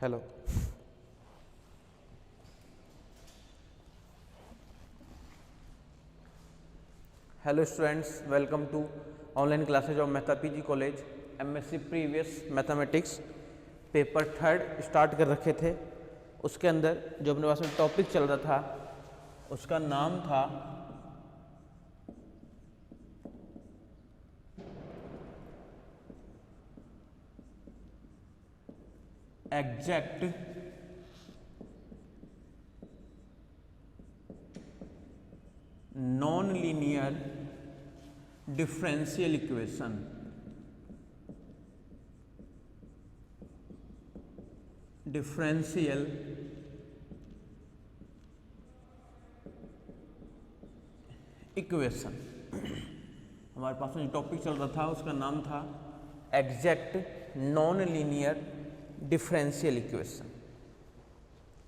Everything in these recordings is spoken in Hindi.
Hello. Hello students, welcome to online classes of Mehta PG college. MSc previous mathematics paper 3 start कर रखे थे। उसके अंदर जो अपने पास में टॉपिक चल रहा था उसका नाम था exact non linear differential equation. Differential equation हमारे पास में जो टॉपिक चल रहा था उसका नाम था exact non linear differential equation.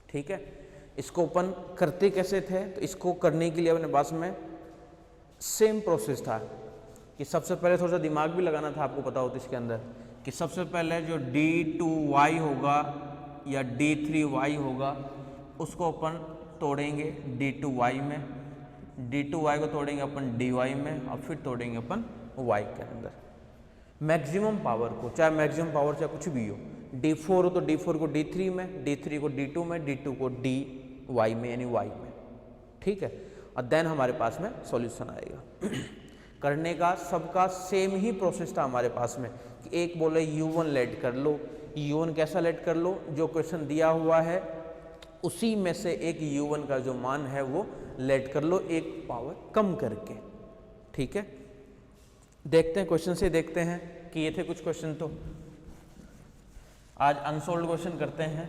ठीक है, इसको ओपन करते कैसे थे? तो इसको करने के लिए अपने पास में सेम प्रोसेस था कि सबसे पहले थोड़ा सा दिमाग भी लगाना था, आपको पता होता इसके अंदर कि सबसे पहले जो d2y होगा या d3y होगा उसको अपन तोड़ेंगे d2y में, d2y को तोड़ेंगे अपन dy में और फिर तोड़ेंगे अपन y के अंदर मैक्सिमम पावर को, चाहे मैक्सिमम पावर चाहे कुछ भी हो। d4 हो तो d4 को d3 में, d3 को d2 में, d2 को dy में यानी y में। ठीक है, और देन हमारे पास में सॉल्यूशन आएगा। करने का सबका सेम ही प्रोसेस था हमारे पास में कि एक बोले u1 लेट कर लो, u1 कैसा लेट कर लो, जो क्वेश्चन दिया हुआ है उसी में से एक u1 का जो मान है वो लेट कर लो, एक पावर कम करके। ठीक है, देखते हैं क्वेश्चन से, देखते हैं कि ये थे कुछ क्वेश्चन। तो आज अनसोल्व्ड क्वेश्चन करते हैं।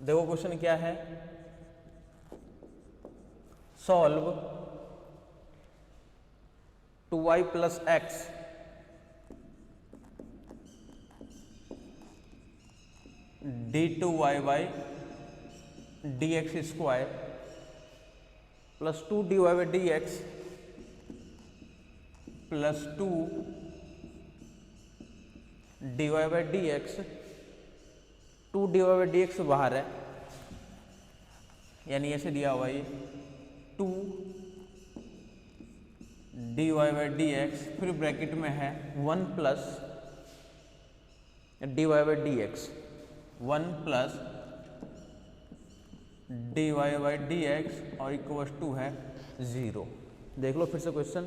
देखो क्वेश्चन क्या है, solve 2y plus x d2y by dx square plus 2 dy by dx plus 2 dy by dx। 2 dy by dx बाहर है यानी ऐसे दिया हुआ ये 2 dy बाई dx, फिर ब्रैकेट में है 1 plus dy by dx, 1 plus dy by dx और इक्वल टू है 0। देख लो फिर से question,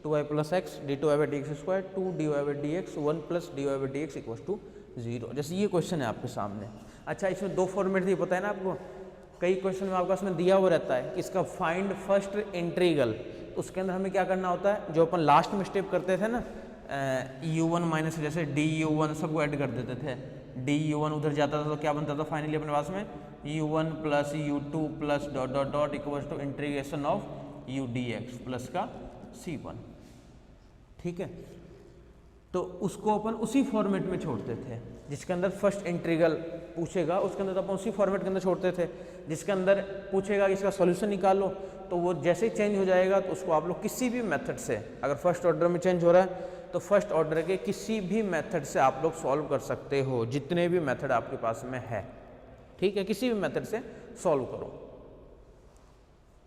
2y plus x d2y by dx square 2 dy by dx 1 plus dy by dx equal to 0। जैसे ये क्वेश्चन है आपके सामने। अच्छा, इसमें दो फॉर्मेट थी, पता है ना आपको। कई क्वेश्चन में आपके पास में दिया हुआ रहता है कि इसका फाइंड फर्स्ट इंटीग्रल, उसके अंदर हमें क्या करना होता है, जो अपन लास्ट में स्टेप करते थे ना, u1 माइनस जैसे du1 सबको ऐड कर देते थे, du1 उधर जाता था तो क्या बनता था फाइनली अपने पास में u1 plus u2 plus dot dot dot equal to integration of u dx plus का c1। ठीक है, तो उसको अपन उसी फॉर्मेट में छोड़ते थे जिसके अंदर फर्स्ट इंटीग्रल पूछेगा, उसके अंदर तो अपन उसी फॉर्मेट के अंदर छोड़ते थे। जिसके अंदर पूछेगा कि इसका सॉल्यूशन निकालो, तो वो जैसे ही चेंज हो जाएगा तो उसको आप लोग किसी भी मेथड से, अगर फर्स्ट ऑर्डर में चेंज हो रहा है तो फर्स्ट ऑर्डर के किसी भी मेथड से आप लोग सॉल्व कर सकते हो, जितने भी मेथड आपके पास में है। ठीक है, किसी भी मेथड से सॉल्व करो।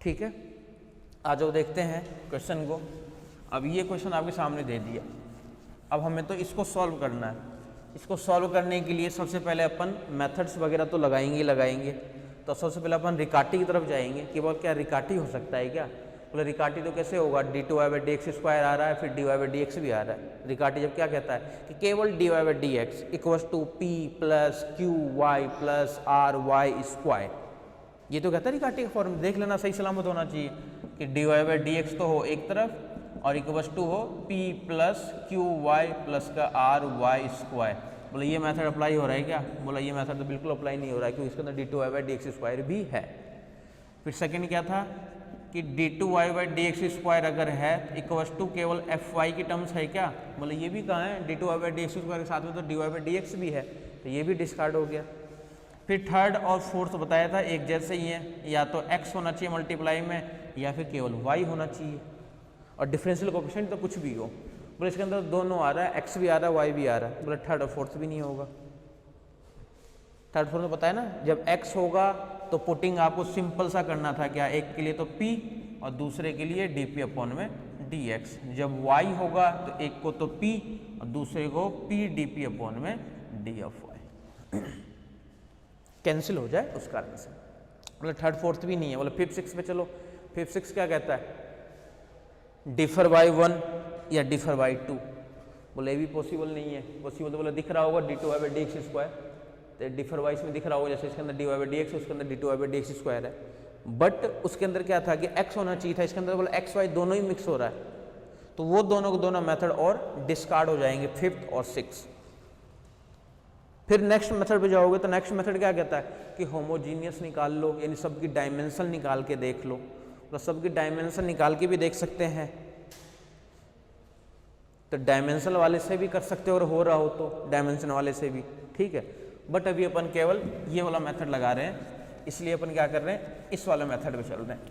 ठीक है, आ जाओ देखते हैं क्वेश्चन को। अब ये क्वेश्चन आपके सामने दे दिया, अब हमें तो इसको सॉल्व करना है। इसको सॉल्व करने के लिए सबसे पहले अपन मेथड्स वगैरह तो लगाएंगे। तो सबसे पहले अपन रिकाटी की तरफ जाएंगे कि वो क्या रिकाटी हो सकता है क्या? बोले रिकाटी तो कैसे होगा, d2y बाई dx स्क्वायर आ रहा है, फिर dy बाई dx भी आ रहा है। रिकाटी जब क्या कहता है कि केवल dy by dx equals to p plus Q Y plus R Y square, ये तो कहता है रिकाटी का फॉर्म। देख लेना, सही सलामत होना चाहिए कि dy बाई dx तो हो एक तरफ और इक्वल्स टू हो p plus Q Y plus का आर वाई स्क्वायर। बोले ये मेथड अप्लाई हो रहा है क्या? बोला ये मेथड तो बिल्कुल अप्लाई नहीं हो रहा है क्योंकि इसके अंदर d2y बाई dx स्क्वायर भी है। फिर सेकंड क्या था कि d2y बाई dx स्क्वायर अगर है इक्वल्स टू केवल fy की टर्म्स है क्या? बोले ये भी कहाँ है, d2y बाई dx स्क्वायर के साथ में तो dy बाई dx भी है, तो ये भी डिस्कार्ड हो गया। फिर थर्ड और फोर्थ बताया था एक जैसे ही है, या तो x होना चाहिए मल्टीप्लाई में या फिर केवल y होना चाहिए, और डिफरेंशियल कोएफिशिएंट तो कुछ भी हो। बोले इसके अंदर दोनों आ रहा है, एक्स भी आ रहा है, वाई भी आ रहा है, बोले थर्ड और फोर्थ भी नहीं होगा। थर्ड फोर्थ में पता है ना, जब एक्स होगा तो पुटिंग आपको सिंपल सा करना था, क्या, एक के लिए तो p और दूसरे के लिए dp अपॉन में dx। जब y होगा तो एक को तो p और दूसरे को p dp अपॉन में d ऑफ y कैंसिल हो जाए उस कारण से। मतलब थर्ड फोर्थ भी नहीं है। बोले फिफ्थ सिक्स पे चलो, फिफ्थ सिक्स क्या कहता है, डिफर बाई 1 या डिफर बाई 2। बोले ये भी पॉसिबल नहीं है। पॉसिबल तो बोले दिख रहा होगा d2y बाई dx स्क्वायर, तो डिफर वाइज में दिख रहा होगा, जैसे इसके अंदर dy बाई dx है, उसके अंदर d2y बाई dx स्क्वायर है। बट उसके अंदर क्या था कि x होना चाहिए था, इसके अंदर बोला एक्स वाई दोनों ही मिक्स हो रहा है, तो वो दोनों को दोनों मेथड और डिस्कार्ड हो जाएंगे, फिफ्थ और सिक्स। फिर नेक्स्ट मेथड पे जाओगे तो नेक्स्ट मेथड क्या कहता है कि होमोजीनियस निकाल लो, यानी सबकी डायमेंशन निकाल के देख लो। तो सबकी डायमेंशन निकाल के भी देख सकते हैं, तो डायमेंशन वाले से भी कर सकते हो, और हो रहा हो तो डायमेंशन वाले से भी, ठीक है। बट अभी अपन केवल ये वाला मेथड लगा रहे हैं, इसलिए अपन क्या कर रहे हैं, इस वाले मेथड पे चल रहे हैं।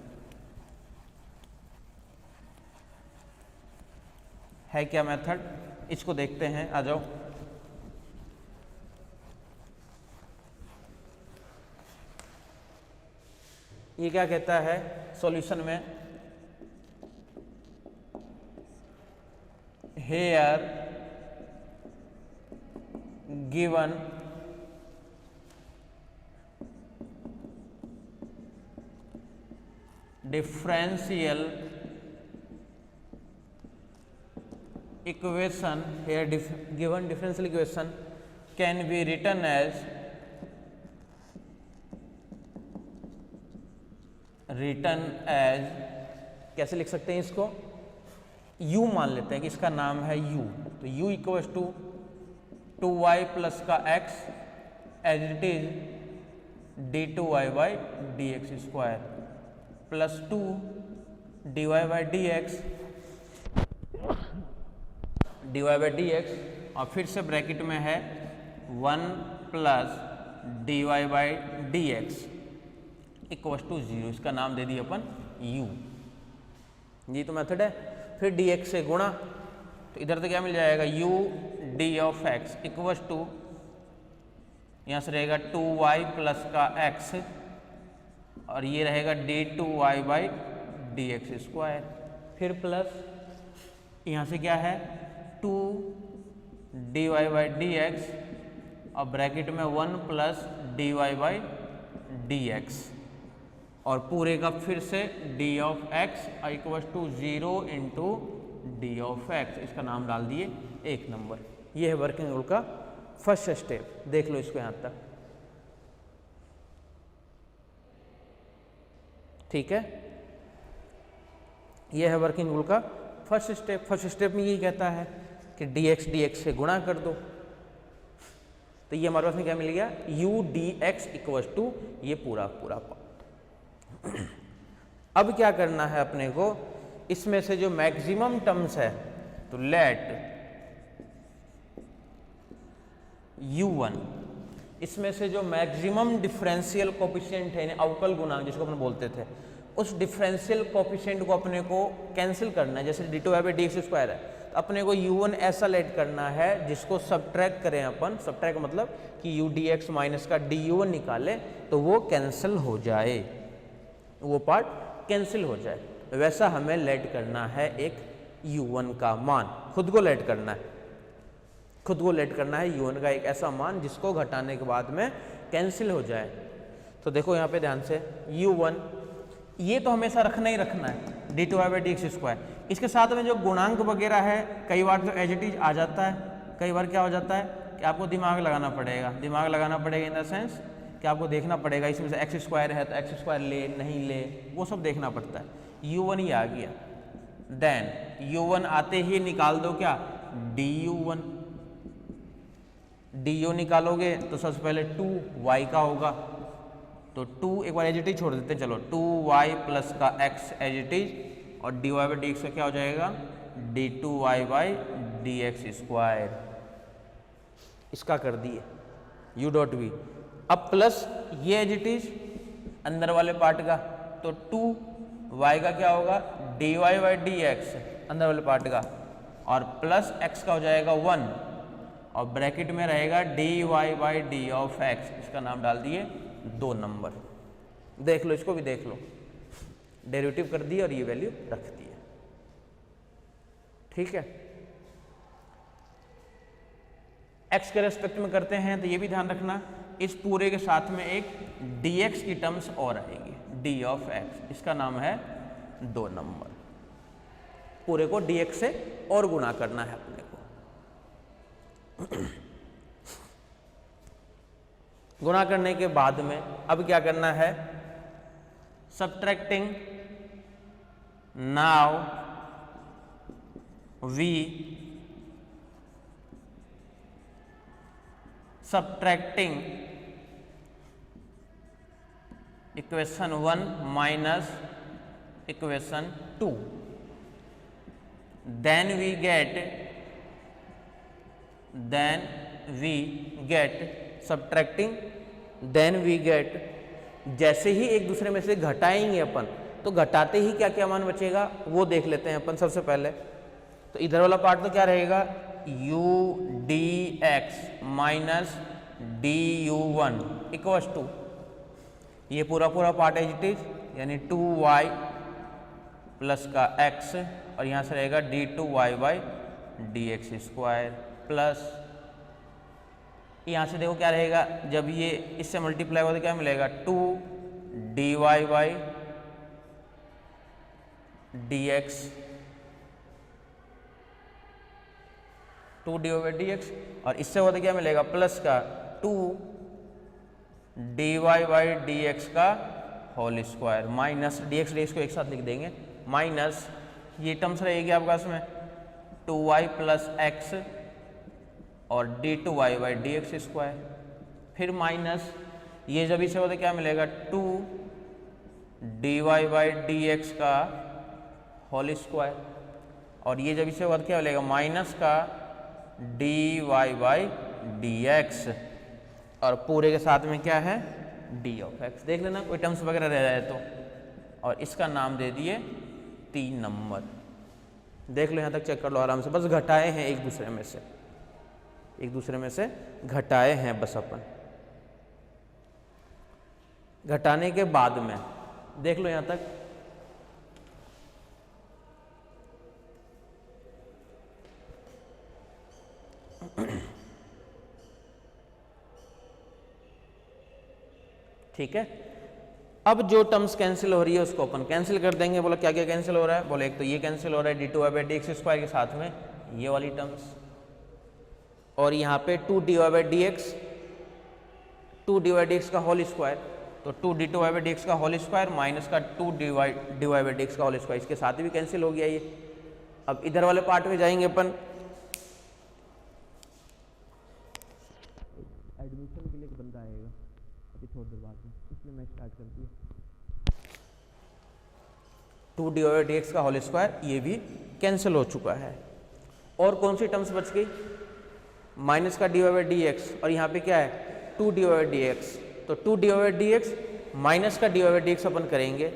है क्या मेथड, इसको देखते हैं, आ जाओ। ये क्या कहता है सॉल्यूशन में, here given differential equation, here given differential equation can be written as कैसे लिख सकते हैं इसको, u मान लेते हैं कि इसका नाम है u, तो u equals to 2y plus का x as it is d2y by dx square plus 2 dy by dx और फिर से ब्रैकेट में है 1 plus dy by dx equals to 0। इसका नाम दे दिए अपन u, ये तो मेथड है। फिर dx से गुणा, तो इधर तो क्या मिल जाएगा, u d of x equals to, यहाँ से रहेगा 2y प्लस का x और ये रहेगा d2y बाई dx स्क्वायर, फिर प्लस यहाँ से क्या है 2 dy बाई dx और ब्रैकेट में 1 प्लस dy बाई dx और पूरे का फिर से d of x equal to 0 into D of x, इसका नाम डाल दिए 1 नंबर। ये है वर्किंग रूल का फर्स्ट स्टेप, देख लो इसको यहाँ तक, ठीक है। ये है वर्किंग रूल का फर्स्ट स्टेप। फर्स्ट स्टेप में यही कहता है कि dx से गुणा कर दो, तो ये हमारे पास में क्या मिल गया, u dx इक्वल टू ये पूरा पार्ट। अब क्या करना है अपने को, इसमें से जो मैक्सिमम टर्म्स है, तो लेट u1, इसमें से जो मैक्सिमम डिफरेंशियल कोफिशिएंट है, अवकल गुणांक जिसको अपन बोलते थे, उस डिफरेंशियल कोफिशिएंट को अपने को कैंसिल करना है। जैसे d2y बाई dx स्क्वायर है, तो अपने को u1 ऐसा लेट करना है जिसको सब्ट्रैक्ट करें अपन, सब्ट्रैक्ट मतलब कि u dx माइनस का du1 निकाले तो वो कैंसिल हो जाए, वो पार्ट कैंसिल हो जाए। वैसा हमें लेट करना है एक u1 का मान, खुद को लेट करना है, खुद को लेट करना है u1 का एक ऐसा मान जिसको घटाने के बाद में कैंसिल हो जाए। तो देखो यहाँ पे ध्यान से, u1 ये तो हमेशा रखना ही रखना है d2y बाई dx स्क्वायर। इसके साथ में जो गुणांक वगैरह है, कई बार तो एज इट इज आ जाता है, कई बार क्या हो जाता है कि आपको दिमाग लगाना पड़ेगा, दिमाग लगाना पड़ेगा इन द सेंस कि आपको देखना पड़ेगा इसमें से एक्स स्क्वायर है तो एक्स स्क्वायर ले नहीं ले, वो सब देखना पड़ता है। u1 ही आ गया, देन u1 आते ही निकाल दो क्या, du1, du निकालोगे तो सबसे पहले 2y का होगा, तो 2 एक बार एज इट इज छोड़ देते हैं, चलो 2y प्लस का x एज इट इज और dy बाई dx का क्या हो जाएगा, d2y बाई dx स्क्वायर, इसका कर दिए u डॉट v। अब प्लस ये एज इट इज अंदर वाले पार्ट का, तो 2y का क्या होगा, dy बाई dx अंदर वाले पार्ट का और प्लस x का हो जाएगा 1 और ब्रैकेट में रहेगा dy by d of x, इसका नाम डाल दिए 2 नंबर। देख लो, इसको भी देख लो, डेरिवेटिव कर दिए और ये वैल्यू रख दी है। ठीक है, x के रेस्पेक्ट में करते हैं तो ये भी ध्यान रखना, इस पूरे के साथ में एक dx की टर्म्स और आएगी, d ऑफ x, इसका नाम है 2 नंबर। पूरे को dx से और गुणा करना है अपने को। गुणा करने के बाद में अब क्या करना है, subtracting, now we subtracting equation 1 minus equation 2, then we get subtracting, then we get, जैसे ही एक दूसरे में से घटाएंगे अपन तो घटाते ही क्या क्या मान बचेगा वो देख लेते हैं अपन सबसे पहले। तो इधर वाला पार्ट तो क्या रहेगा, u dx minus du1 equals to, ये पूरा पार्ट एज इट इज, यानी 2y प्लस का x और यहाँ से रहेगा d2y by dx square plus, यहाँ से देखो क्या रहेगा, जब ये इससे मल्टीप्लाई होगा तो क्या मिलेगा, 2 dy by dx, 2 dy by dx, और इससे होता क्या मिलेगा, प्लस का 2 dy बाई dx का होल स्क्वायर माइनस dx को एक साथ लिख देंगे, माइनस ये टर्म्स रहेगी आपका इसमें 2y प्लस x और d2y बाई dx स्क्वायर, फिर माइनस ये जब इसे होता क्या मिलेगा, 2 dy बाई dx का होल स्क्वायर, और ये जब इसे होता क्या मिलेगा, माइनस का dy बाई dx, और पूरे के साथ में क्या है, d ऑफ x। देख लेना कोई टर्म्स वगैरह रह जाए तो, और इसका नाम दे दिए 3 नंबर। देख लो, यहाँ तक चेक कर लो आराम से, बस घटाए हैं एक दूसरे में से घटाए हैं बस अपन। घटाने के बाद में देख लो यहाँ तक, ठीक है। अब जो टर्म्स कैंसिल हो रही है उसको अपन कैंसिल कर देंगे। बोला क्या क्या कैंसिल हो रहा है, बोले एक तो ये कैंसिल हो रहा है d2y बाई dx स्क्वायर के साथ में ये वाली टर्म्स, और यहाँ पे 2dy by dx, 2dy by dx का होल स्क्वायर, तो 2d2y बाई dx का होल स्क्वायर माइनस का 2dy बाई dx का होल स्क्वायर, इसके साथ भी कैंसिल हो गया ये। अब इधर वाले पार्ट में जाएंगे अपन, एडमिशन के लिए एक बंदा आएगा अभी थोड़ी देर बाद में, इसलिए मैं स्टार्ट कर दिया। 2dy बाई dx का होल स्क्वायर ये भी कैंसिल हो चुका है, और कौन सी टर्म्स बच गई, माइनस का dy बाई dx, और यहाँ पे क्या है 2dy बाई dx, तो 2dy बाई dx माइनस का dy बाई dx अपन करेंगे,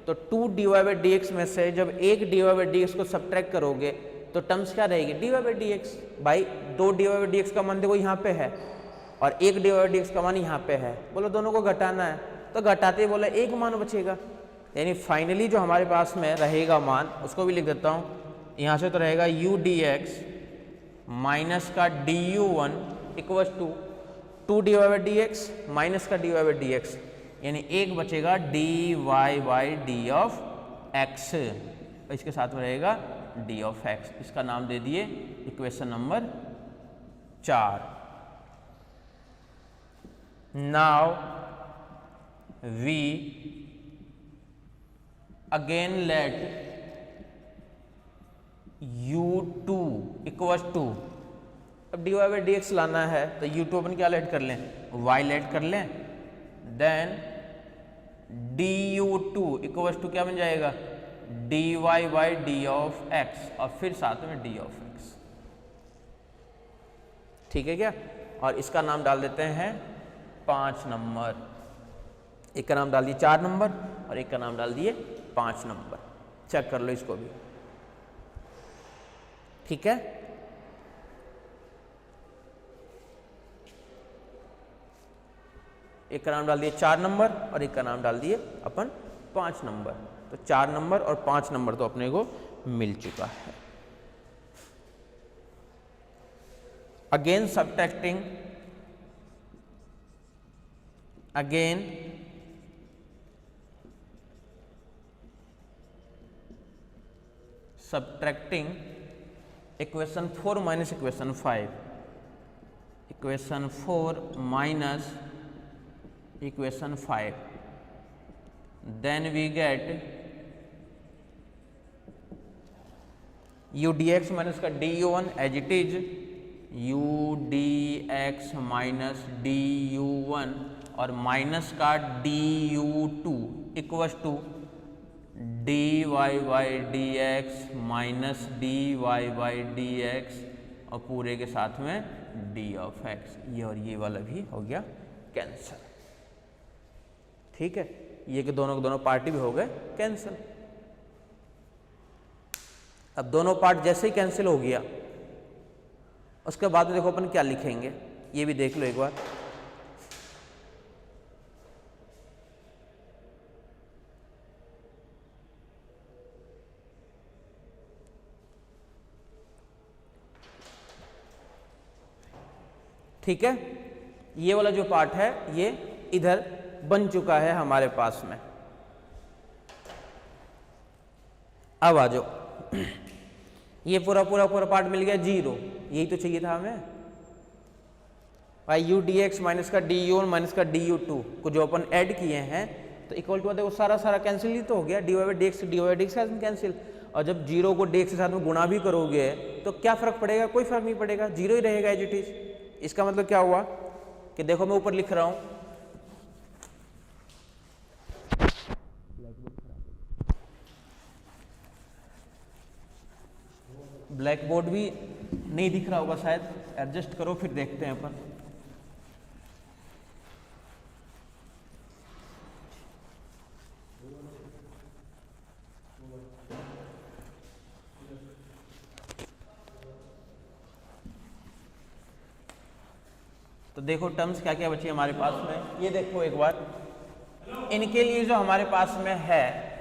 तो 2dy बाई dx में से जब एक dy बाई dx को सब्ट्रैक्ट करोगे तो टर्म्स क्या रहेगी, dy बाई dx, भाई 2 dy बाई dx का मान देखो यहाँ पे है और एक dy बाई dx का मान यहाँ पे है, बोलो दोनों को घटाना है, तो घटाते ही बोला एक मान बचेगा, यानी फाइनली जो हमारे पास में रहेगा मान उसको भी लिख देता हूँ, यहाँ से तो रहेगा u dx माइनस का du1 equals to 2dy by dx minus का dy बाई dx, यानी एक बचेगा dy by d of x, इसके साथ में रहेगा d ऑफ x, इसका नाम दे दिए equation number 4। Now we again let u2 equals to, अब dy बाई dx लाना है तो u2 अपन क्या लेट कर लें, y लेट कर लें, देन du2 इक्वल्स टू क्या बन जाएगा, dy by d of x, और फिर साथ में d ऑफ x, ठीक है क्या। और इसका नाम डाल देते हैं 5 नंबर, एक का नाम डाल दिए 4 नंबर और एक का नाम डाल दिए 5 नंबर। चेक कर लो इसको भी। ठीक है, एक का नाम डाल दिए 4 नंबर और एक का नाम डाल दिए अपन 5 नंबर। तो 4 नंबर और 5 नंबर तो अपने को मिल चुका है। Again subtracting, again subtracting equation 4 minus equation 5, equation 4 minus equation 5, then we get u dx minus का du1 as it is, u dx minus du1 और माइनस का du2 equals to dy by D x minus dy by D x और पूरे के साथ में d ऑफ x, ये और ये वाला भी हो गया कैंसिल। ठीक है, ये के दोनों पार्टी भी हो गए कैंसिल। अब दोनों पार्ट जैसे ही कैंसिल हो गया उसके बाद में देखो अपन क्या लिखेंगे, ये भी देख लो एक बार। ठीक है, ये वाला जो पार्ट है ये इधर बन चुका है हमारे पास में। अब आ जाओ, ये पूरा पार्ट मिल गया 0, यही तो चाहिए था हमें। भाई यू डी एक्स माइनस का डी यू माइनस का डी यू टू को जो अपन ऐड किए हैं तो इक्वल टू देखो सारा कैंसिल ही तो हो गया, D Y by D X cancel. और जब 0 को डी एक्स के साथ में गुणा भी करोगे तो क्या फर्क पड़ेगा, कोई फर्क नहीं पड़ेगा, 0 ही रहेगा एज इट इज। इसका मतलब क्या हुआ कि देखो मैं ऊपर लिख रहा हूं, ब्लैक बोर्ड भी नहीं दिख रहा होगा शायद, एडजस्ट करो फिर देखते हैं अपन। तो देखो टर्म्स क्या क्या बची हमारे पास में, ये देखो एक बार। इनके लिए जो हमारे पास में है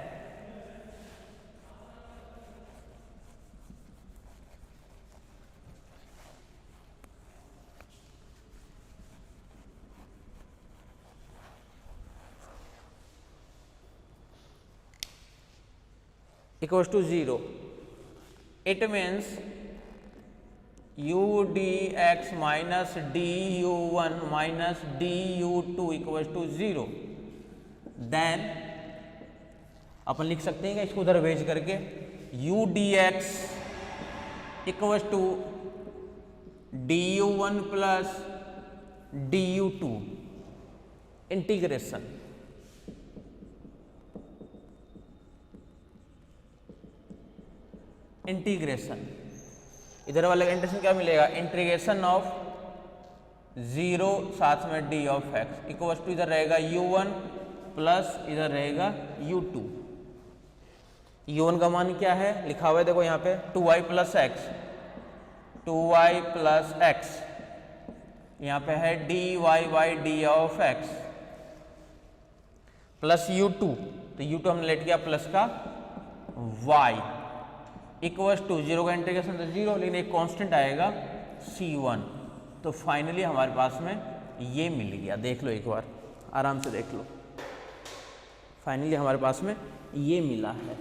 equals to 0, it means u dx minus du1 minus du2 equals to 0, then अपन लिख सकते हैं कि इसको उधर भेज करके u dx equals to du1 plus du2 integration. इधर वाले इंटीग्रेशन क्या मिलेगा, इंटीग्रेशन ऑफ 0 साथ में D of x equal to इधर रहेगा u1 प्लस इधर रहेगा u2। u1 का मान क्या है लिखा हुआ है देखो यहाँ पे 2y plus x, 2y plus x, यहाँ पे है dy by d of x plus u2, तो u2 हमने लेट किया प्लस का y इक्वल्स टू 0 का इंटीग्रेशन तो 0, लेकिन एक कांस्टेंट आएगा c1। तो फाइनली हमारे पास में ये मिल गया, देख लो एक बार आराम से देख लो, फाइनली हमारे पास में ये मिला है।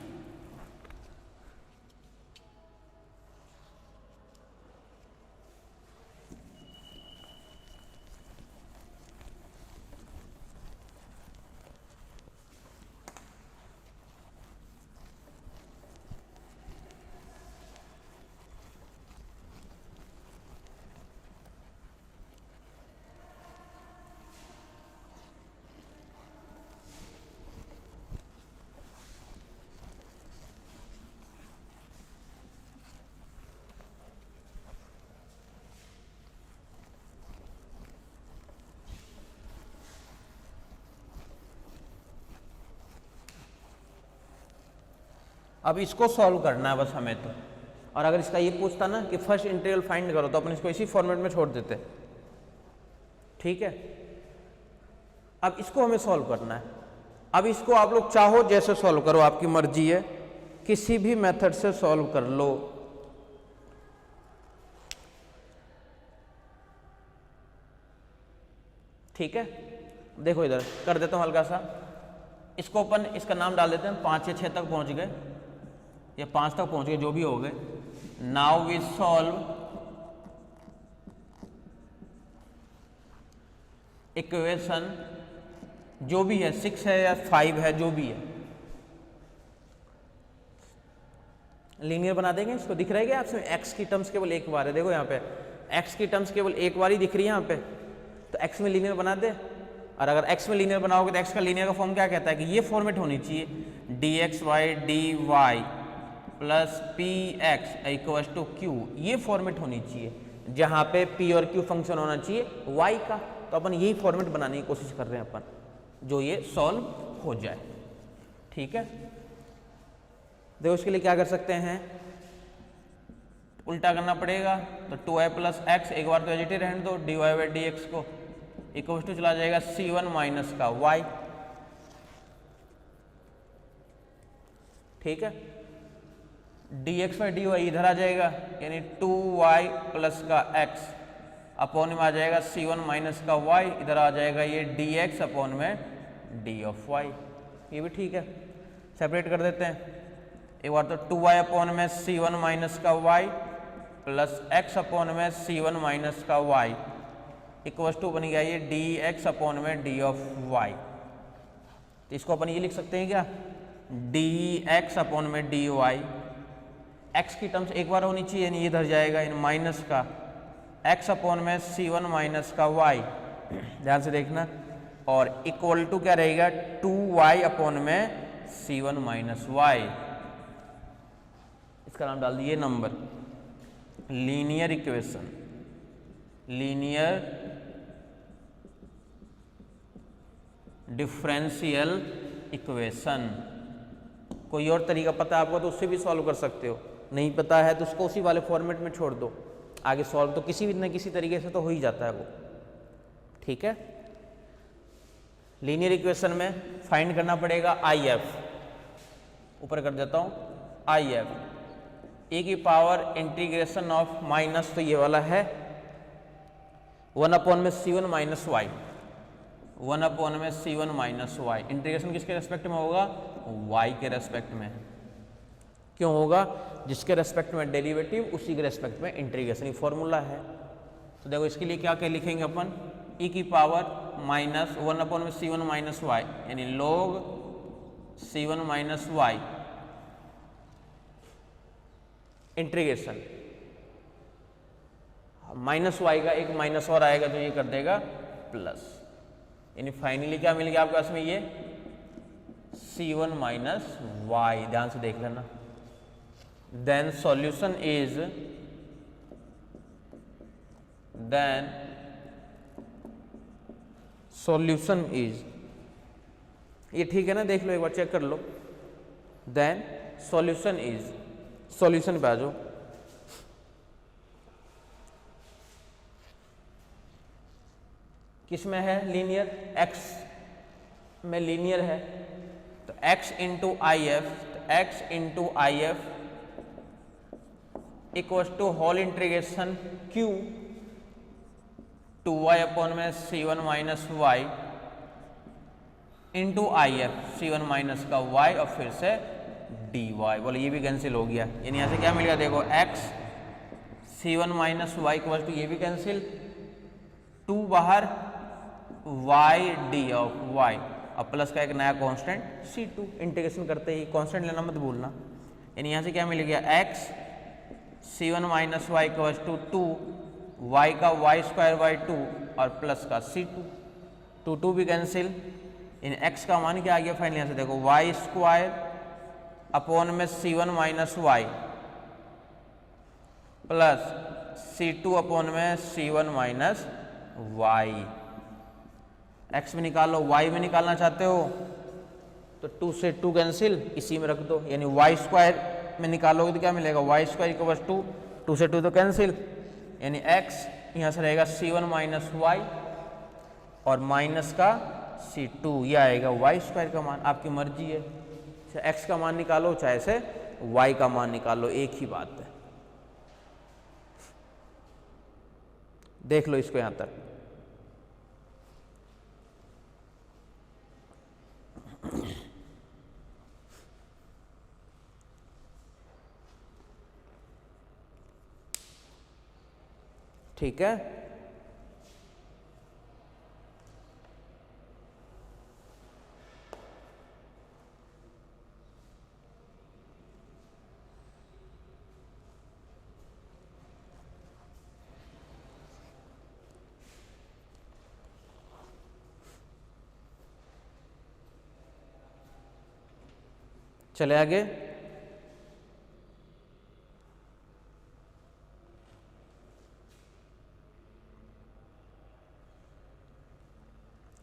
अब इसको सॉल्व करना है बस हमें, तो और अगर इसका ये पूछता ना कि फर्स्ट इंटीग्रल फाइंड करो तो अपन इसको इसी फॉर्मेट में छोड़ देते। ठीक है, अब इसको हमें सॉल्व करना है। अब इसको आप लोग चाहो जैसे सॉल्व करो, आपकी मर्जी है, किसी भी मेथड से सॉल्व कर लो। ठीक है, देखो इधर कर देता हूं हल्का सा इसको, अपन इसका नाम डाल देते हैं 5 या 6 तक पहुंच गए या 5 तक पहुंच गए, जो भी हो गए। नाउ वी सॉल्व इक्वेशन, जो भी है 6 है या 5 है, जो भी है, लीनियर बना देंगे इसको। दिख रहा है क्या आपसे? एक्स की टर्म्स केवल एक बार है, देखो यहाँ पे एक्स की टर्म्स केवल एक बार ही दिख रही है यहाँ पे, तो एक्स में लीनियर बना दे। और अगर एक्स में लीनियर बनाओगे तो एक्स का लीनियर का फॉर्म क्या कहता है कि ये फॉर्मेट होनी चाहिए, D X Y D Y plus P X equals to Q, ये फॉर्मेट होनी चाहिए जहाँ पे पी और क्यू फंक्शन होना चाहिए वाई का। तो अपन यही फॉर्मेट बनाने की कोशिश कर रहे हैं अपन, जो ये सॉल्व हो जाए। ठीक है, देखो इसके लिए क्या कर सकते हैं, उल्टा करना पड़ेगा। तो 2i प्लस एक्स, एक बार तो एजिटी रहने दो, d Y by D x को इक्वल टू चला जाएगा c1 माइनस का y। ठीक है, dx बाई dy इधर आ जाएगा, यानी 2y प्लस का x अपॉन में आ जाएगा c1 माइनस का y, इधर आ जाएगा ये dx अपॉन में d ऑफ y। ये भी ठीक है, सेपरेट कर देते हैं। एक बार तो 2y अपॉन में c1 माइनस का y प्लस x अपॉन में c1 माइनस का y इक्वल टू बन गया ये dx अपॉन में d ऑफ y। तो इसको अपन ये लिख सकते हैं क्या, dx अपॉन में dy, x की टर्म्स एक बार होनी चाहिए, यानी इधर जाएगा इन माइनस का x अपॉन में c1 माइनस का y, ध्यान से देखना, और इक्वल टू क्या रहेगा 2y अपॉन में c1 माइनस y। इसका नाम डाल दिए number, linear equation, linear differential equation. कोई और तरीका पता है आपको तो उससे भी सॉल्व कर सकते हो, नहीं पता है तो उसको उसी वाले फॉर्मेट में छोड़ दो, आगे सॉल्व तो किसी भी न किसी तरीके से तो हो ही जाता है वो। ठीक है, लीनियर इक्वेशन में फाइंड करना पड़ेगा IF, ऊपर कर देता हूं IF, ए की पावर इंटीग्रेशन ऑफ माइनस, तो ये वाला है 1 अपॉन में c1 माइनस वाई, 1 अपॉन में c1 माइनस वाई। इंटीग्रेशन किसके रेस्पेक्ट में होगा, y के रेस्पेक्ट में। क्यों होगा, जिसके रेस्पेक्ट में डेरिवेटिव उसी के रेस्पेक्ट में इंटीग्रेशन, ये फॉर्मूला है। तो देखो इसके लिए क्या क्या लिखेंगे अपन, e की पावर माइनस 1 अपॉन में c1 माइनस वाई, यानी log c1 minus y integration, minus y का एक माइनस और आएगा तो ये कर देगा प्लस, यानी फाइनली क्या मिल गया आपके पास में, ये c1 माइनस वाई। ध्यान से देख लेना। Then solution is, then solution is, ये ठीक है ना, देख लो एक बार चेक कर लो। देन सॉल्यूशन इज, सॉल्यूशन पे आ जाओ। किस में है लीनियर, x में लीनियर है, तो x into I F, x into I F equals to whole integration q 2y upon में c1 minus y into I F, c1 minus का y और फिर से dy। बोले ये भी कैंसिल हो गया, यानी यहाँ से क्या मिल गया, देखो x c1 minus y equals to, ये भी कैंसिल, 2 बाहर y डी ऑफ y, अब प्लस का एक नया कांस्टेंट c2, इंटीग्रेशन करते ही कांस्टेंट लेना मत भूलना। यानी यहाँ से क्या मिल गया, x c1 minus y equals to 2 y का y स्क्वायर बाई 2 और प्लस का c2, 2 भी कैंसिल, इन x का मान क्या आ गया फाइनली, यहाँ से देखो y स्क्वायर अपॉन में c1 minus Y plus c2 upon में c1 माइनस वाई। x में निकालो, y में निकालना चाहते हो तो 2 से 2 कैंसिल, इसी में रख दो, यानी y स्क्वायर में निकालोगे तो क्या मिलेगा, वाई स्क्वायर इक्वल टू 2 से 2 तो कैंसिल, यानी x यहाँ से रहेगा c1 माइनस वाई और माइनस का c2, यह आएगा वाई स्क्वायर का मान। आपकी मर्जी है, चाहे x का मान निकालो चाहे से y का मान निकालो, एक ही बात है। देख लो इसको यहां तक। ठीक है, चले आगे।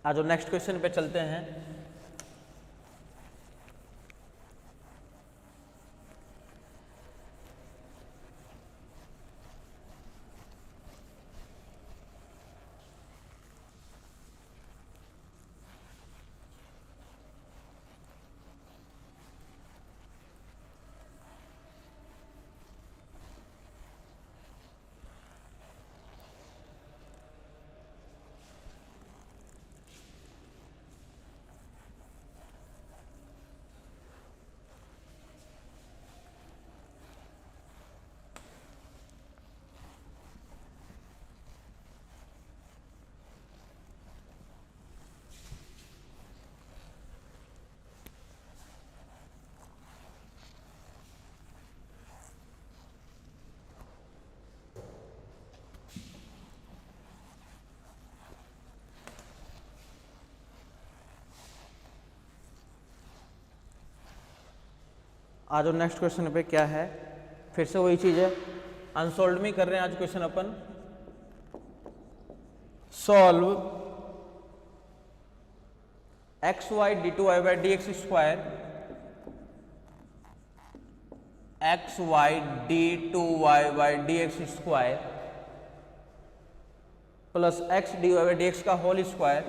आज जो नेक्स्ट क्वेश्चन पे चलते हैं। आज जो नेक्स्ट क्वेश्चन पे क्या है, फिर से वही चीज है, अनसॉल्व में कर रहे हैं आज क्वेश्चन अपन। Solve x Y d two y by D x square, x Y d two y by D x square plus x d Y by D x का whole square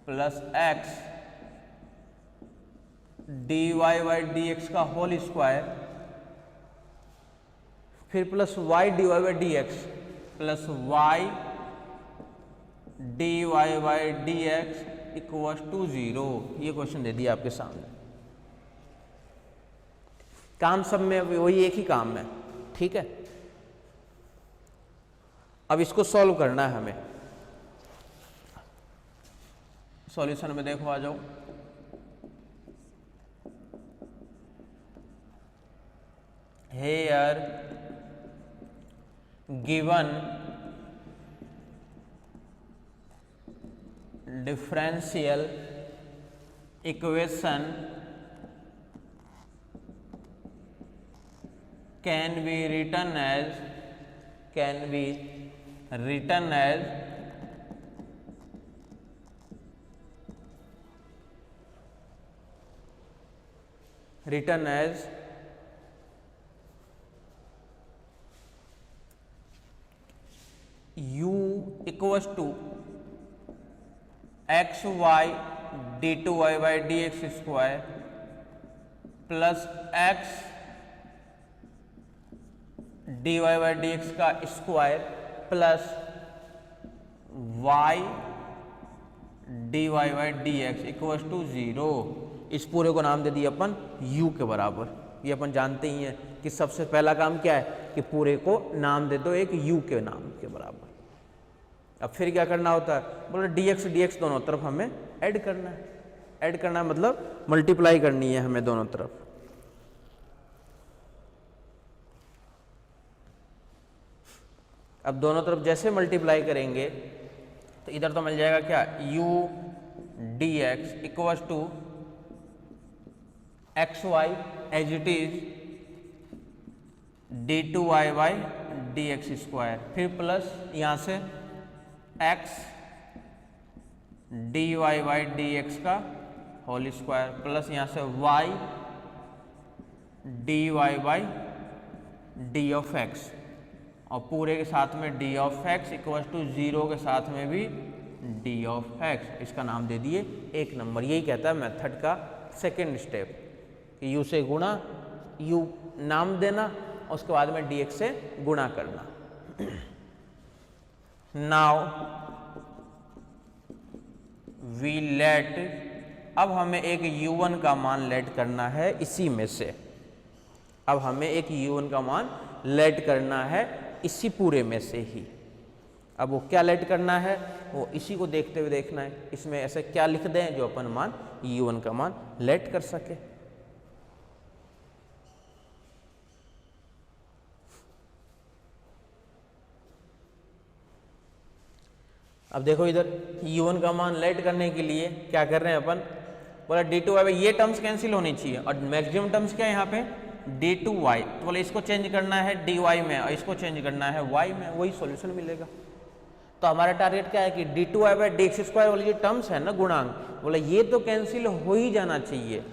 plus x d Y by D x का होल स्क्वायर, फिर plus y D Y by D x plus y D Y by D x equal to 0। ये क्वेश्चन दे दिया आपके सामने। काम सब में वही एक ही काम है, ठीक है। अब इसको सॉल्व करना है हमें। सॉल्यूशन में देखो, आ जाओ। Here given differential equation can be written as u equals to x Y d two y by D x square plus x d Y by D x का square plus y D Y by D x equals to 0। इस पूरे को नाम दे दिया अपन u के बराबर। ये अपन जानते ही हैं कि सबसे पहला काम क्या है कि पूरे को नाम दे दो एक u के नाम के बराबर। अब फिर क्या करना होता है, बोले dx दोनों तरफ हमें ऐड करना है। ऐड करना मतलब मल्टीप्लाई करनी है हमें दोनों तरफ। अब दोनों तरफ जैसे मल्टीप्लाई करेंगे तो इधर तो मिल जाएगा क्या, u dx equals to x y as it is d two y by D x square, फिर प्लस यहाँ से x d Y by D x का होल स्क्वायर प्लस यहाँ से y D Y by d of x, और पूरे के साथ में D of x equal to 0 के साथ में भी डी ऑफ एक्स। इसका नाम दे दिए 1 नंबर। यही कहता है मेथड का सेकेंड स्टेप कि यू से गुणा, यू नाम देना, उसके बाद में डी एक्स से गुणा करना। नाउ वी लेट, अब हमें एक u1 का मान लेट करना है इसी में से। अब हमें एक u1 का मान लेट करना है इसी पूरे में से ही। अब वो क्या लेट करना है, वो इसी को देखते हुए देखना है। इसमें ऐसे क्या लिख दें जो अपन मान u1 का मान लेट कर सके। अब देखो इधर u1 का मान लेट करने के लिए क्या कर रहे हैं अपन, बोला d2 y, ये टर्म्स कैंसिल होनी चाहिए और मैक्सिमम टर्म्स क्या है यहाँ पे d2y, तो बोले इसको चेंज करना है dy में और इसको चेंज करना है y में, वही सॉल्यूशन मिलेगा। तो हमारा टारगेट क्या है कि d2y बाई dx स्क्वायर वाली जो टर्म्स है ना गुणांक, बोले ये तो कैंसिल हो ही जाना चाहिए,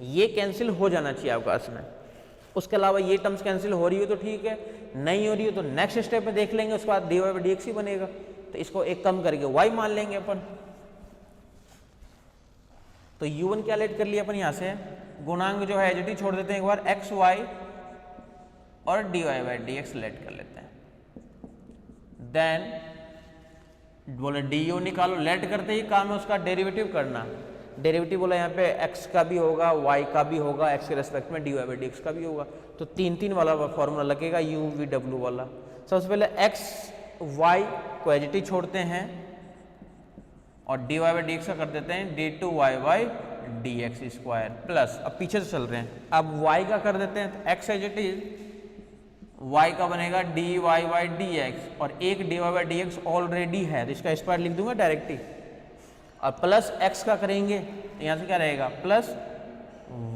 ये कैंसिल हो जाना चाहिए अवकाश में। उसके अलावा ये टर्म्स कैंसिल हो रही हो तो ठीक है, नहीं हो रही हो तो नेक्स्ट स्टेप में देख लेंगे, उसके बाद dy बाई dx ही बनेगा। तो इसको एक कम करके y मान लेंगे अपन। तो u1 क्या लेट कर लिया अपन यहाँ से, गुणांक जो है एज छोड़ देते हैं एक बार, एक्स वाई और dy बाई dx लेट कर लेते हैं। देन बोले du निकालो, लेट करते ही काम है उसका डेरिवेटिव करना। डेरिवेटिव बोला यहाँ पे x का भी होगा, y का भी होगा, x के रेस्पेक्ट में dy बाई dx का भी होगा। तो 3-3 वाला फॉर्मूला लगेगा u v w वाला। सबसे पहले x y को एज छोड़ते हैं और dy बाई dx का कर देते हैं d2y by dx square plus, अब पीछे से चल रहे हैं, अब y का कर देते हैं तो x as it is, y का बनेगा dy बाई dx और एक dy बाई dx ऑलरेडी है तो इसका स्क्वायर लिख दूंगा डायरेक्टली, और प्लस x का करेंगे तो यहाँ से क्या रहेगा plus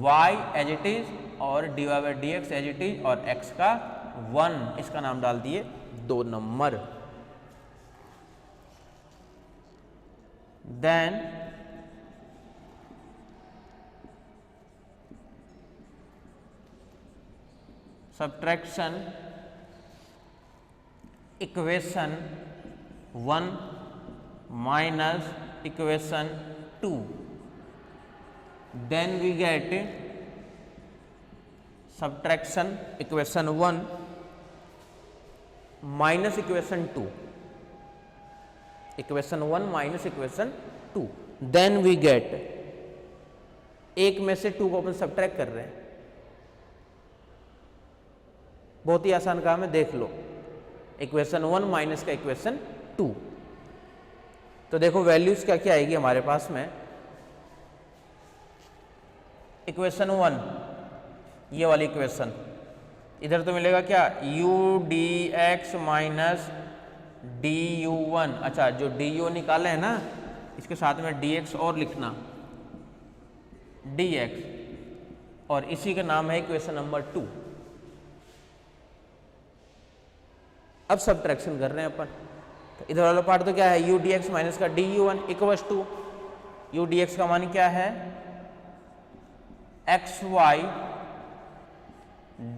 y as it is और dy by dx as it is और x का 1, इसका नाम डाल दिए 2 number. Then subtraction equation 1 minus equation 2, then we get subtraction equation 1 minus equation 2, equation 1 minus equation 2, then we get, एक में से 2 को अपन सब्ट्रैक्ट कर रहे हैं, बहुत ही आसान काम है, देख लो। इक्वेशन 1 माइनस का इक्वेशन 2, तो देखो वैल्यूज क्या क्या आएगी हमारे पास में। इक्वेशन 1 ये वाली इक्वेशन, इधर तो मिलेगा क्या u dx माइनस du1, अच्छा जो du निकाले है ना इसके साथ में dx और लिखना dx, और इसी का नाम है इक्वेशन नंबर 2। अब सब्ट्रैक्शन कर रहे हैं अपन, तो इधर वाला पार्ट तो क्या है u dx माइनस का du1 equals to u dx का मान क्या है x y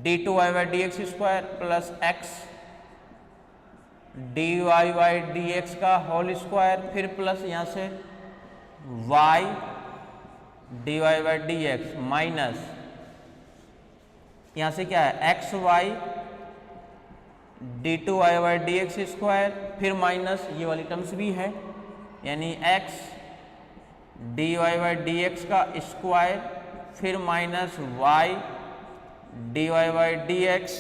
d2y by dx square plus x dy by dx का होल स्क्वायर, फिर प्लस यहाँ से y dy by dx minus यहाँ से क्या है x y d2y by dx square, फिर माइनस ये वाली टर्म्स भी है यानी x dy बाई dx का स्क्वायर, फिर minus y dy by dx,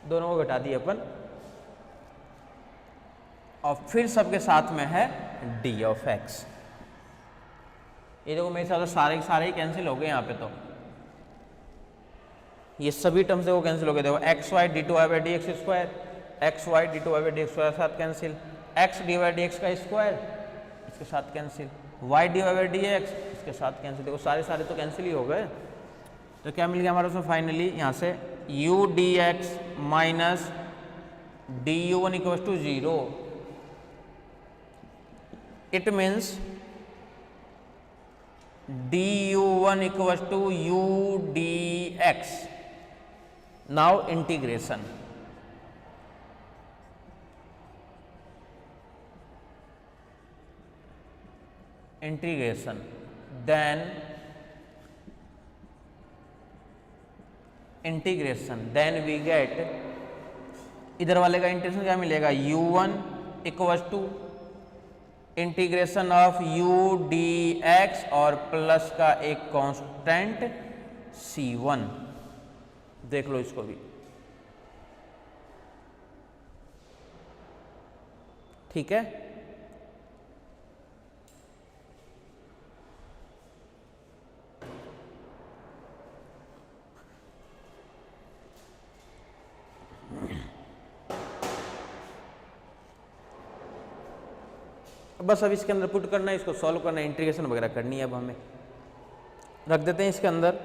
दोनों को घटा दिए अपन, और फिर सबके साथ में है d ऑफ x। ये देखो मेरे साथ सारे के सारे ही कैंसिल हो गए यहाँ पे, तो ये सभी टर्म्स देखो कैंसिल हो गए। देखो x Y d two y by D x square, x Y d two y by D x square साथ cancel, x d y d x का स्क्वायर इसके साथ cancel, y D Y by D x इसके साथ कैंसिल। देखो सारे सारे तो कैंसिल ही हो गए। तो क्या मिल गया हमारे उसमें फाइनली यहाँ से u dx minus du1 equal to 0। It means du1 equal to u dx। Now integration, then we get, इधर वाले का इंटीग्रेशन क्या मिलेगा, u1 equal to integration of u dx और प्लस का एक कांस्टेंट c1। देख लो इसको भी, ठीक है। बस अब इसके अंदर पुट करना है, इसको सॉल्व करना है, इंटीग्रेशन वगैरह करनी है। अब हमें रख देते हैं इसके अंदर।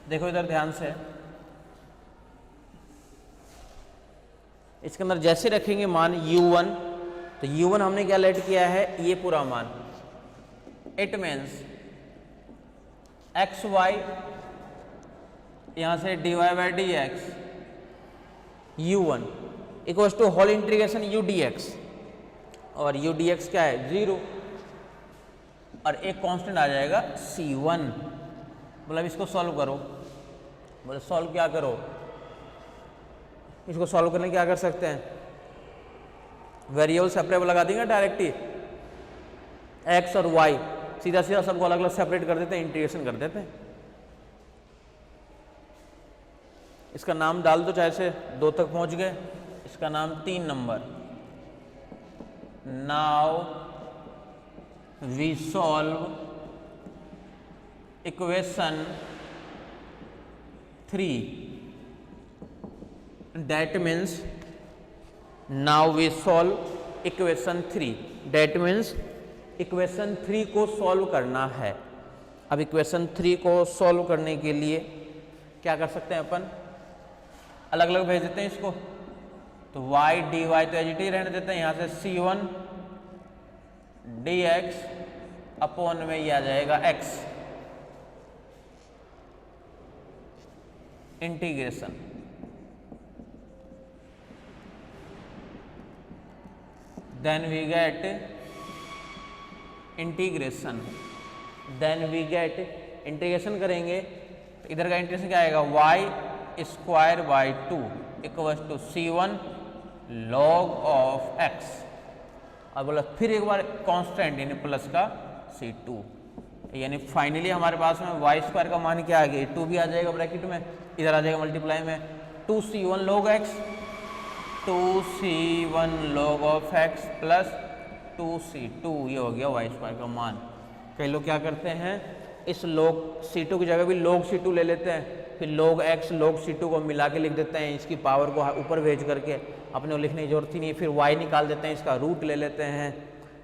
देखो इधर ध्यान से, इसके अंदर जैसे रखेंगे मान u1, तो u1 हमने क्या लेट किया है, ये पूरा मान। इट मीन्स एक्स वाई, यहां से dy by D x u1 equal to whole integration u dx, और u dx क्या है 0, और एक कांस्टेंट आ जाएगा c1। मतलब इसको सॉल्व करो, बोले सॉल्व क्या करो, इसको सॉल्व करने क्या कर सकते हैं, वेरिएबल सेपरेबल लगा देंगे डायरेक्ट ही, एक्स और वाई सीधा सीधा सबको अलग अलग सेपरेट कर देते हैं, इंटीग्रेशन कर देते हैं। इसका नाम डाल दो, चाहे से 2 तक पहुंच गए, इसका नाम 3 number. Now we solve equation 3, that means now we solve equation 3, that means equation 3 को सॉल्व करना है। अब इक्वेशन 3 को सॉल्व करने के लिए क्या कर सकते हैं अपन, अलग अलग भेज देते हैं इसको, तो y dy तो एच डी रहने देते हैं, यहां से c1 dx अपॉन में ये आ जाएगा x, integration then we get integration, integration करेंगे तो इधर का इंटीग्रेशन क्या आएगा, y square by 2 equal to c1 log of x, और बोला फिर एक बार कांस्टेंट यानी प्लस का c2, यानी फाइनली हमारे पास में y स्क्वायर का मान क्या आ गया, 2 भी आ जाएगा ब्रैकेट में, इधर आ जाएगा मल्टीप्लाई में 2c1 log x, 2c1 log of x plus 2c2, ये हो गया y स्क्वायर का मान। कई लोग क्या करते हैं, इस log c2 की जगह भी log c2 ले लेते हैं, फिर log x log c2 को मिला के लिख देते हैं, इसकी पावर को ऊपर भेज करके, अपने को लिखने की जरूरत ही नहीं, फिर y निकाल देते हैं, इसका रूट ले लेते हैं।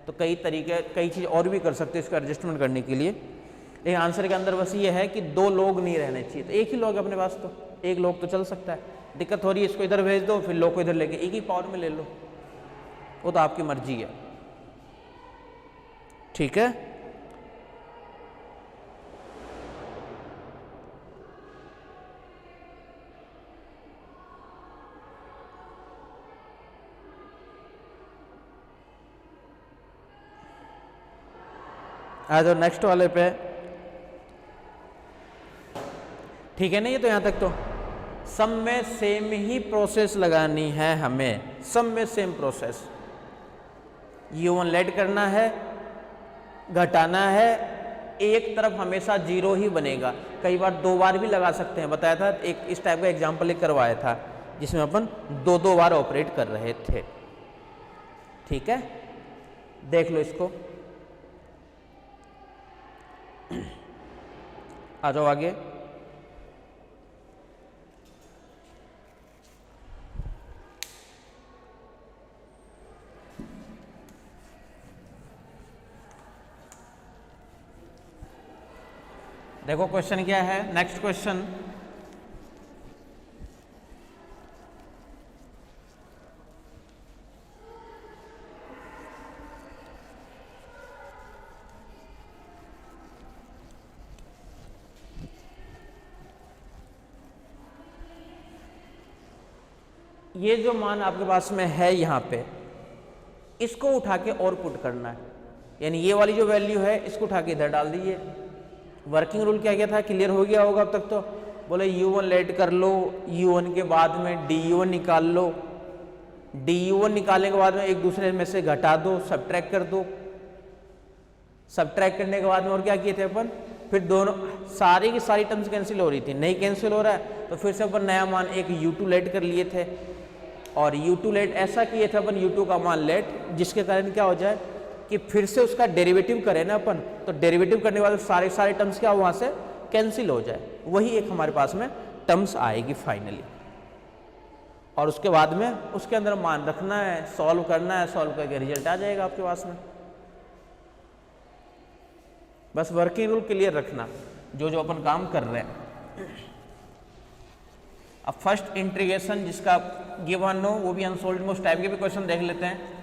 तो कई तरीके, कई चीज़ और भी कर सकते हैं इसका एडजस्टमेंट करने के लिए। लेकिन आंसर के अंदर बस ये है कि 2 लोग नहीं रहने चाहिए, तो एक ही लोग अपने पास, तो एक लोग तो चल सकता है। दिक्कत हो रही है, इसको इधर भेज दो, फिर लोग को इधर लेके एक ही पावर में ले लो, वो तो आपकी मर्जी है, ठीक है। आ जाओ नेक्स्ट वाले पे, ठीक है ना। ये तो यहां तक तो सब में सेम ही प्रोसेस लगानी है हमें, सब में सेम प्रोसेस। u1 लेट करना है, घटाना है, एक तरफ हमेशा जीरो ही बनेगा। कई बार दो बार भी लगा सकते हैं, बताया था, एक इस टाइप का एग्जाम्पल एक करवाया था जिसमें अपन दो दो बार ऑपरेट कर रहे थे। ठीक है, देख लो इसको, आ जाओ आगे। देखो क्वेश्चन क्या है, नेक्स्ट क्वेश्चन, ये जो मान आपके पास में है यहाँ पे, इसको उठा के और पुट करना है, यानी ये वाली जो वैल्यू है इसको उठा के इधर डाल दीजिए। वर्किंग रूल क्या क्या था, क्लियर हो गया होगा अब तक तो। बोले u1 लेट कर लो, u1 के बाद में du1 निकाल लो, du1 निकालने के बाद में एक दूसरे में से घटा दो, सब्ट्रैक्ट कर दो। सब्ट्रैक्ट करने के बाद में और क्या किए थे अपन, फिर दोनों सारी की सारी टर्म्स कैंसिल हो रही थी, नहीं कैंसिल हो रहा है तो फिर से अपन नया मान एक u2 लेट कर लिए थे, और u2 लेट ऐसा किए थे अपन u2 का मान लेट, जिसके कारण क्या हो जाए कि फिर से उसका डेरिवेटिव करें ना अपन, तो डेरिवेटिव करने के बाद सारे सारे टर्म्स क्या वहाँ से कैंसिल हो जाए, वही एक हमारे पास में टर्म्स आएगी फाइनली। और उसके बाद में उसके अंदर मान रखना है, सॉल्व करना है, सॉल्व करके रिजल्ट आ जाएगा आपके पास में। बस वर्किंग रूल क्लियर रखना जो जो अपन काम कर रहे हैं। अब फर्स्ट इंटीग्रेशन जिसका गिवन हो वो भी अनसोल्व्ड में, उस टाइप के भी क्वेश्चन देख लेते हैं।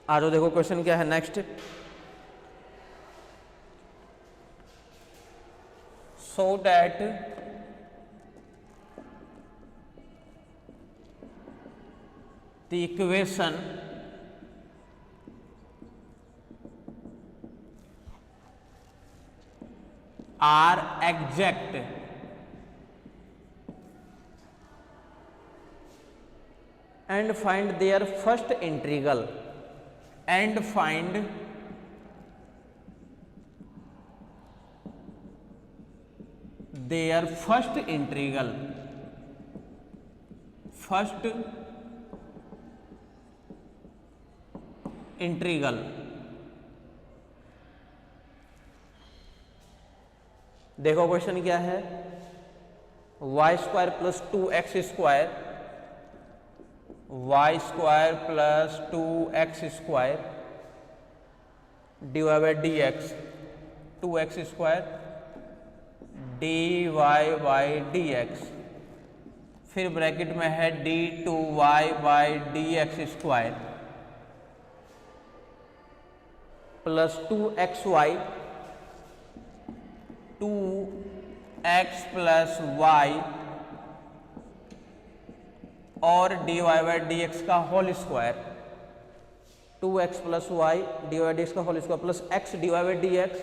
आ जाओ, देखो क्वेश्चन क्या है next. Show that the equation are exact and find their first integral and find their first integral, first integral। देखो क्वेश्चन क्या है, y square plus 2x square, y square plus 2x square divide by D x, 2x square dy by D x, फिर ब्रैकेट में है d2y by D x square plus 2xy, 2x plus y और dy बाई डी एक्स का whole square, 2x plus y D y d x का whole square plus x d Y by D x,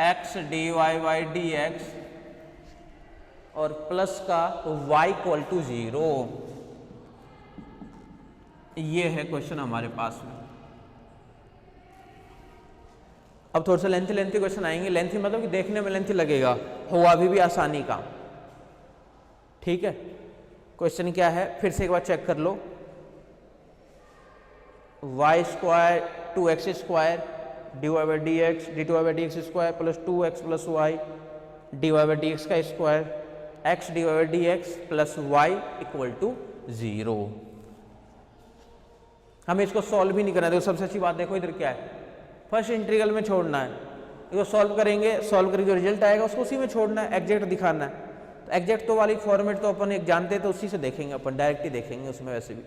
x d Y by D x और प्लस का y इक्वल टू 0। ये है क्वेश्चन हमारे पास में। अब थोड़ा सा लेंथी क्वेश्चन आएंगे, लेंथी मतलब कि देखने में लेंथी लगेगा, हो अभी भी आसानी का। ठीक है, क्वेश्चन क्या है फिर से एक बार चेक कर लो, y square 2x square d Y by d two by D x square plus 2x plus y D Y by D x का square x divide d x plus y equal to 0। हमें इसको सॉल्व भी नहीं करना। देखो सबसे अच्छी बात देखो इधर क्या है, फर्स्ट इंटीग्रल में छोड़ना है, इसको सॉल्व करेंगे, सॉल्व करके जो रिजल्ट आएगा उसको उसी में छोड़ना है, एग्जैक्ट दिखाना है। तो एग्जैक्ट तो वाली फॉर्मेट तो अपन एक जानते हैं, तो उसी से देखेंगे अपन, डायरेक्ट ही देखेंगे उसमें। वैसे भी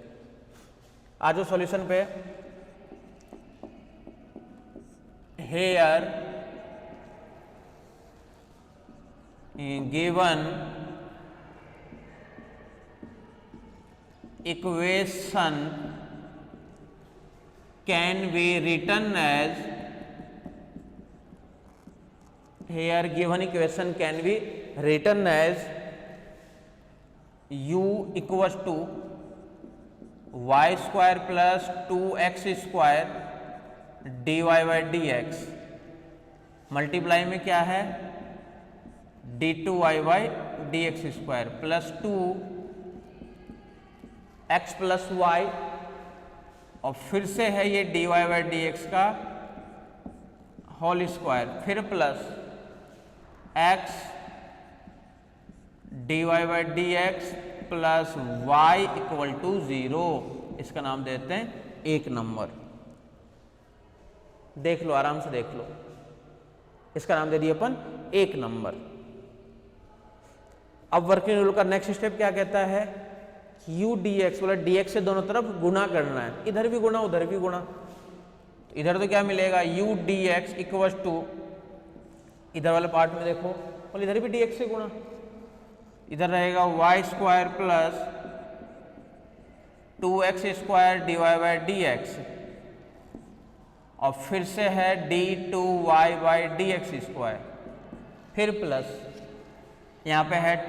आ जाओ सॉल्यूशन पे। Here given equation can be written as, here given equation can be written as u equals to y square plus 2x square dy by dx, multiply में क्या है d2y by dx square plus 2x plus y, और फिर से है ये dy बाई डी एक्स का होल स्क्वायर, फिर plus x dy by D x plus y equal to 0। इसका नाम देते हैं 1 नंबर। देख लो आराम से देख लो, इसका नाम दे दिए अपन 1 नंबर। अब वर्किंग रूल का नेक्स्ट स्टेप क्या कहता है, u dx बोला dx से दोनों तरफ गुणा करना है, इधर भी गुणा उधर भी गुणा। तो इधर तो क्या मिलेगा u dx इक्वल टू, इधर वाले पार्ट में देखो बोले इधर भी dx से गुणा, इधर रहेगा y square plus 2x square dy by D x, और फिर से है d2y by D x square, फिर प्लस यहाँ पे है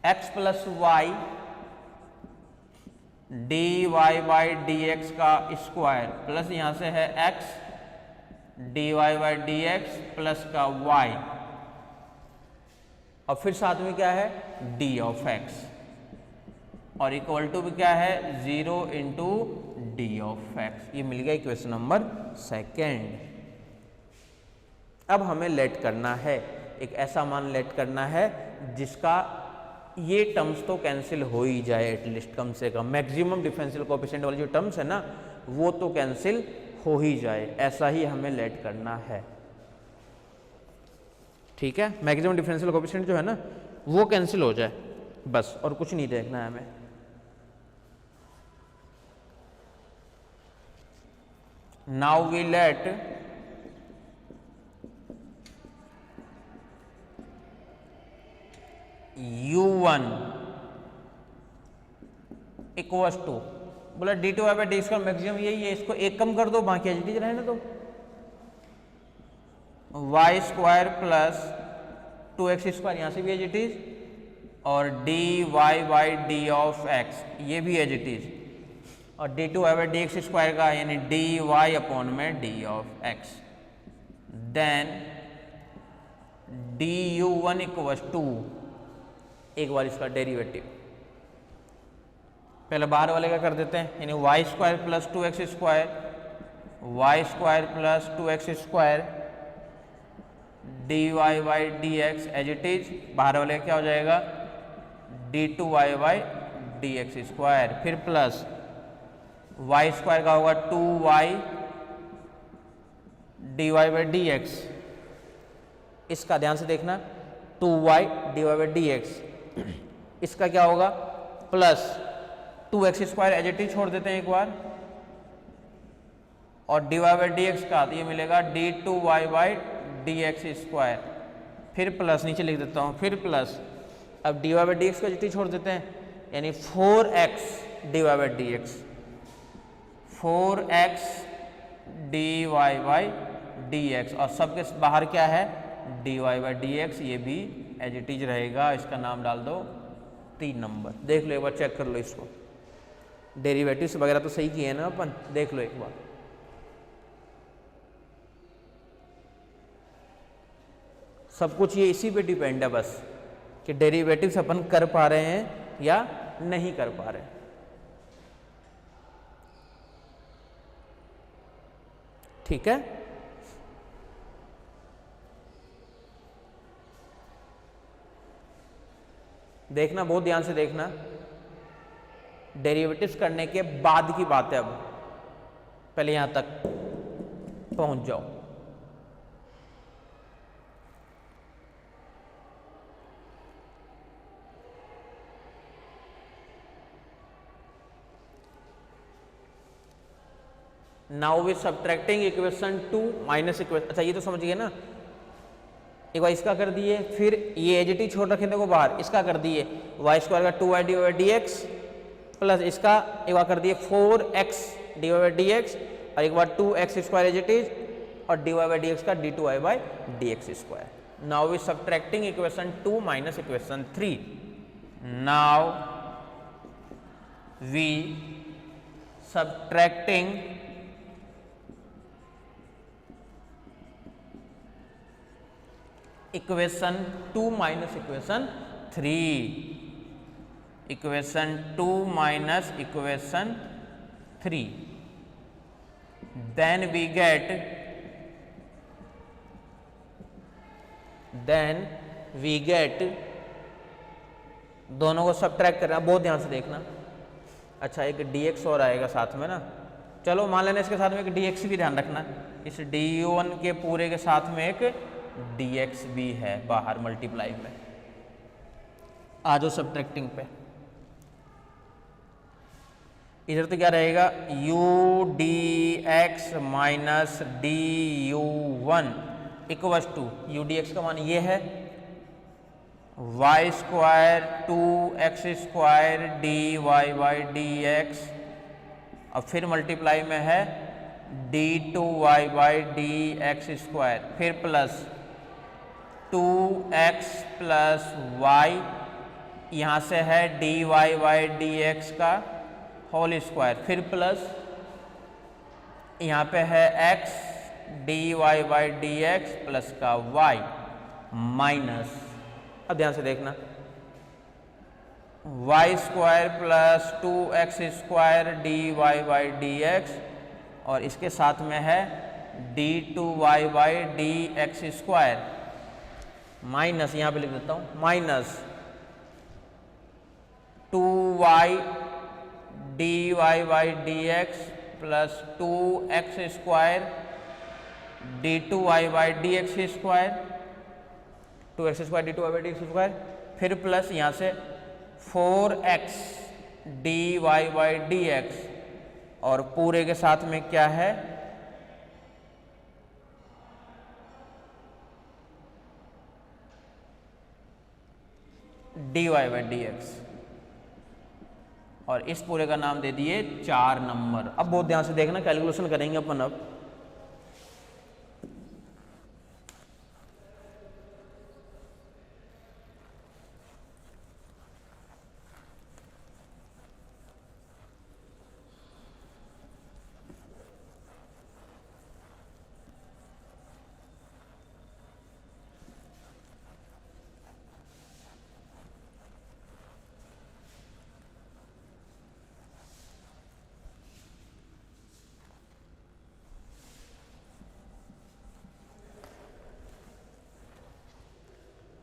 2x plus y dy by D x का स्क्वायर, प्लस यहाँ से है x dy by D x plus का y, और फिर साथ में क्या है d ऑफ x, और इक्वल टू भी क्या है 0 इंटू डी ऑफ एक्स। ये मिल गया इक्वेशन नंबर 2। अब हमें लेट करना है, एक ऐसा मान लेट करना है जिसका ये टर्म्स तो कैंसिल हो ही जाए, एटलीस्ट कम से कम मैक्सिमम डिफरेंशियल कोएफिशिएंट वाली जो टर्म्स है ना वो तो कैंसिल हो ही जाए, ऐसा ही हमें लेट करना है। ठीक है, मैक्सिमम डिफरेंशियल कोएफिशिएंट जो है ना वो कैंसिल हो जाए बस, और कुछ नहीं देखना है हमें। Now we let u1 equal to, बोला d2 बाई डी का मैक्सिमम यही है, इसको एक कम कर दो बाकी एज इट इज रहने दो, y square plus 2x square यहाँ से भी एज इट इज, और dy by d of x ये भी एज इट इज, और d2 by D x square का यानी dy अपॉन में d of x, then du1 equal to, एक बार इसका डेरिवेटिव पहले बाहर वाले का कर देते हैं, यानी y square plus 2x square, y square plus 2x square dy by D x as it is, बाहर वाले का क्या हो जाएगा d2y by D x square, फिर प्लस वाई स्क्वायर का होगा 2y dy by D x, इसका ध्यान से देखना 2y dy by D x, इसका क्या होगा plus 2x square as it is छोड़ देते हैं एक बार, और dy बाई डी एक्स का तो ये मिलेगा d2y by D x square, फिर प्लस नीचे लिख देता हूँ, फिर प्लस अब dy बाई डी एक्स को एज इट इज छोड़ देते हैं, यानी 4x dy by D x, 4x dy by D x, और सबके बाहर क्या है dy बाई डी एक्स, ये भी एज इट इज रहेगा, इसका नाम डाल दो 3 नंबर। देख लो एक बार, चेक कर लो इसको, डेरिवेटिव्स वगैरह तो सही किए ना अपन, देख लो एक बार। सब कुछ ये इसी पे डिपेंड है बस कि डेरिवेटिव्स अपन कर पा रहे हैं या नहीं कर पा रहे। ठीक है, देखना, बहुत ध्यान से देखना, डेरिवेटिव्स करने के बाद की बात है। अब पहले यहां तक पहुंच जाओ। Now we subtracting equation 2 minus equation. अच्छा ये तो समझ गए ना, एक बार इसका कर दिए, फिर ये एज टी छोड़ रखे देखो बाहर, इसका कर दिए वाई स्क्वायर का 2y d y d x plus इसका एक बार कर दिए 4x D y d x और एक बार 2x square as it is और d Y by D x का d two y by D x square. Now we subtracting equation 2 minus equation 3। Now we subtracting equation 2 minus equation 3, equation 2 minus equation 3, then we get दोनों को सब्ट्रैक्ट करना, बहुत ध्यान से देखना। अच्छा एक dx और आएगा साथ में ना, चलो मान लेना इसके साथ में एक dx भी ध्यान रखना, इस du1 के पूरे के साथ में एक dx भी है बाहर मल्टीप्लाई में। आ जाओ सब्ट्रैक्टिंग पे, इधर तो क्या रहेगा u dx minus du1 equals to u dx का मान ये है y स्क्वायर 2x square dy by dx और फिर मल्टीप्लाई में है d2y बाई dx स्क्वायर, फिर प्लस 2x प्लस y, यहाँ से है dy बाई dx का होल स्क्वायर, फिर प्लस यहाँ पे है x dy by dx plus का y माइनस, अब ध्यान से देखना, y square plus 2x square dy by dx और इसके साथ में है d2y by dx square minus, यहाँ पे लिख देता हूँ minus 2y dy by dx plus 2x square d2y by dx square, 2x square d2y by dx square, फिर प्लस यहाँ से 4x dy बाई dx और पूरे के साथ में क्या है dy बाई dx और इस पूरे का नाम दे दिए 4 नंबर। अब बहुत ध्यान से देखना, कैलकुलेशन करेंगे अपन अब।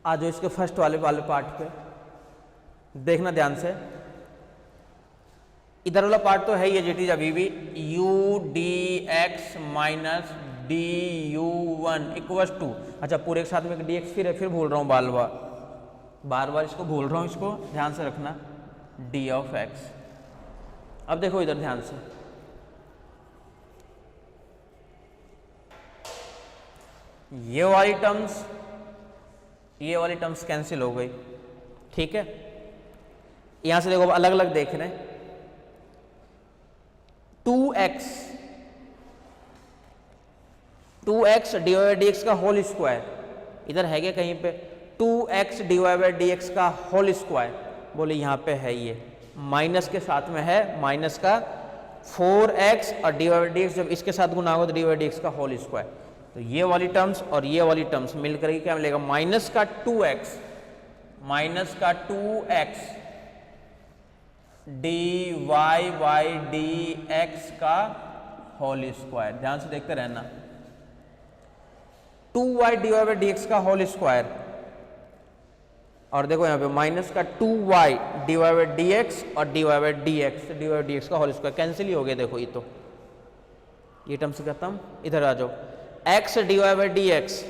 आ जाओ इसके फर्स्ट वाले पार्ट पे, देखना ध्यान से। इधर वाला पार्ट तो है ये जेटी अभी भी u dx minus du1 equals to, अच्छा पूरे के साथ में dx फिर भूल रहा हूँ बार बार इसको भूल रहा हूँ, इसको ध्यान से रखना d ऑफ x। अब देखो इधर ध्यान से, ये वाली टर्म्स कैंसिल हो गई, ठीक है। यहां से देखो अलग अलग देख रहे हैं, 2x dy बाई dx का होल स्क्वायर, इधर है क्या कहीं पे 2x dy बाई dx का होल स्क्वायर, बोले यहाँ पे है ये माइनस के साथ में है माइनस का 4x और dy बाई dx जब इसके साथ गुना होगा तो dy बाई dx का होल स्क्वायर, तो ये वाली टर्म्स और ये वाली टर्म्स मिलकर के क्या मिलेगा माइनस का 2x dy बाई dx का होल स्क्वायर। ध्यान से देखते रहना, 2y dy बाई dx का होल स्क्वायर और देखो यहाँ पे माइनस का 2y divide by D x और डिवाइड बाई डी एक्स का होल स्क्वायर कैंसिल ही हो गया। देखो ये टर्म से खत्म। इधर आ जाओ, x divide by D x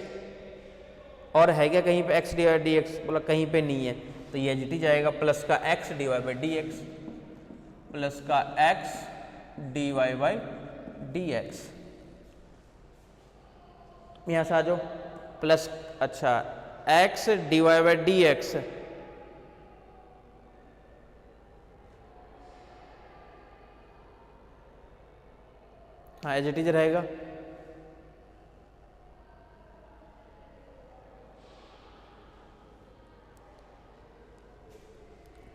और है क्या कहीं पे x डिवाइड डी एक्स, बोला कहीं पे नहीं है, तो ये एच जाएगा प्लस का x divide by D x plus का x divide by D x. यहाँ से आ जाओ प्लस, अच्छा x divide by D x हाँ एज इट इज रहेगा।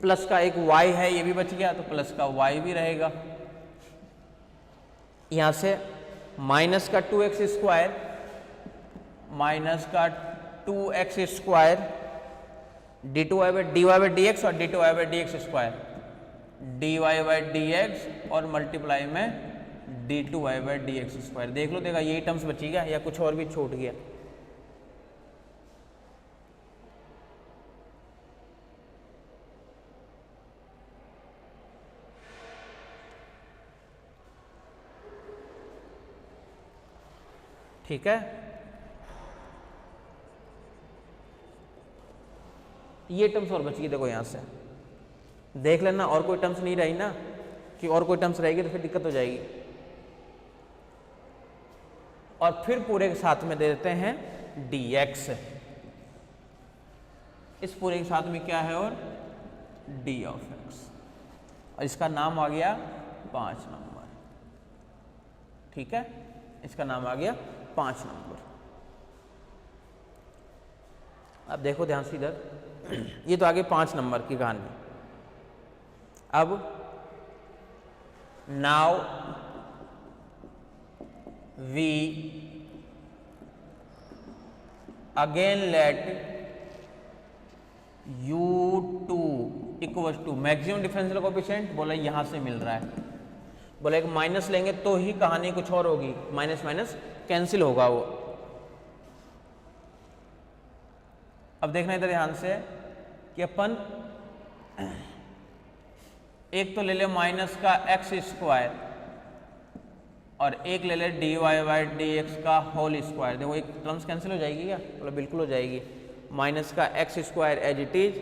प्लस का एक y है ये भी बच गया, तो प्लस का y भी रहेगा। यहां से माइनस का 2x स्क्वायर माइनस का 2x square d two d Y by D x और d two y by D x square d Y by D x और मल्टीप्लाई में d two y by D x square. देख लो, देखा यही टर्म्स बची गया या कुछ और भी छूट गया। ठीक है, ये टर्म्स और बच गई। देखो यहां से देख लेना, और कोई टर्म्स नहीं रही ना, कि और कोई टर्म्स रहेगी तो फिर दिक्कत हो जाएगी। और फिर पूरे के साथ में दे देते हैं dx, इस पूरे के साथ में क्या है और d ऑफ x, और इसका नाम आ गया 5 नंबर। ठीक है, इसका नाम आ गया 5 नंबर। अब देखो ध्यान से इधर, ये तो आगे 5 नंबर की कहानी। अब now we again let u2 equal to maximum differential coefficient, बोला यहां से मिल रहा है। बोला एक माइनस लेंगे तो ही कहानी कुछ और होगी, माइनस माइनस कैंसिल होगा वो। अब देखना इधर ध्यान से कि अपन एक तो ले ले माइनस का एक्स स्क्वायर और एक ले ले d Y by D x का होल स्क्वायर। देखो एक टर्म्स कैंसिल हो जाएगी क्या, बोला बिल्कुल हो जाएगी। माइनस का x square as it is,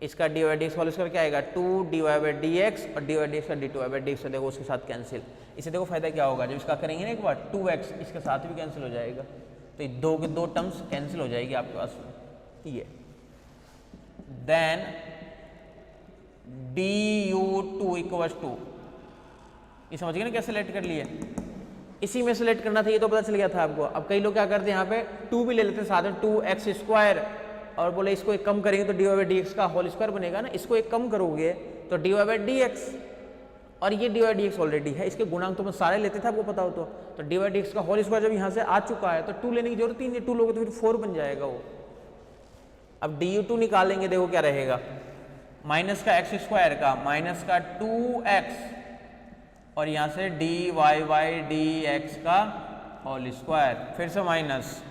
इसका d y d x whole square क्या आएगा 2 d Y by D x और डी वाई डी एक्स का d two y by D x. देखो उसके साथ कैंसिल। इससे देखो फायदा क्या होगा, जब इसका करेंगे ना एक बार 2x इसके साथ भी कैंसिल हो जाएगा, तो ये दो के दो टर्म्स कैंसिल हो जाएगी आपके पास में। ये देन du2 इक्वल टू, ये समझ गए ना कैसे सेलेक्ट कर लिए, इसी में सेलेक्ट करना था, ये तो पता चल गया था आपको। अब कई लोग क्या करते हैं यहाँ पे 2 भी ले लेते हैं साथ में 2x स्क्वायर, और बोले इसको एक कम करेंगे तो d Y by D x का होल स्क्वायर बनेगा ना, इसको एक कम करोगे तो d Y by D x, और ये d y d x already है, इसके गुणांक तो मैं सारे लेते थे आपको पता हो तो डी वाई डी एक्स का होल स्क्वायर जब यहाँ से आ चुका है तो 2 लेने की जरूरत ही नहीं, 2 लोगे तो फिर 4 बन जाएगा वो। अब du2 निकालेंगे, देखो क्या रहेगा, माइनस का एक्स स्क्वायर का माइनस का 2x और यहाँ से d Y by D x का होल स्क्वायर, फिर से minus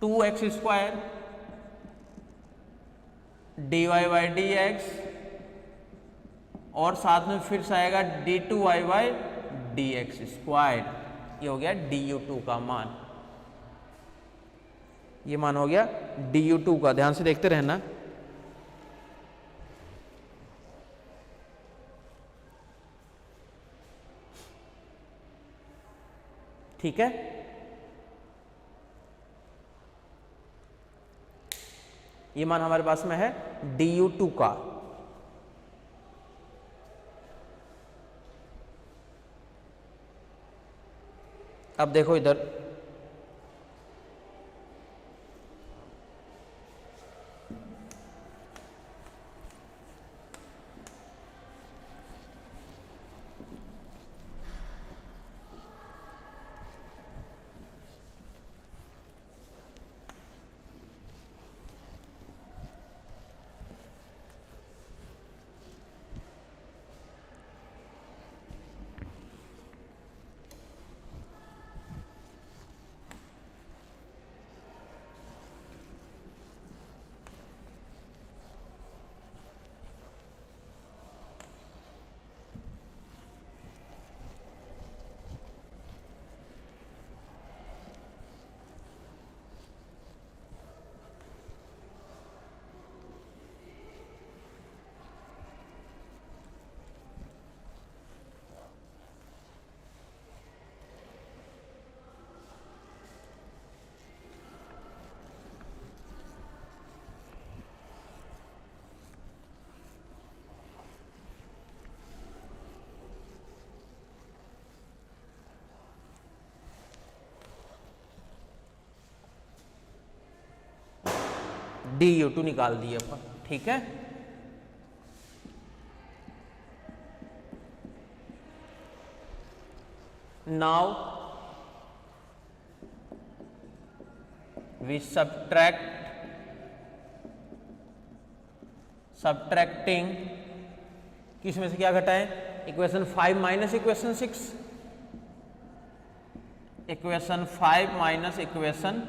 2x square d Y by D x और साथ में फिर से आएगा d two y by D x square. ये हो गया du2 का मान, ये मान हो गया du2 का। ध्यान से देखते रहना। ठीक है, ये मान हमारे पास में है du2 का। अब देखो इधर, du2 निकाल दिए अपन, ठीक है। नाउ वी सब्ट्रैक्टिंग, किस में से क्या घटाएं, equation 5 minus equation 6, equation 5 minus equation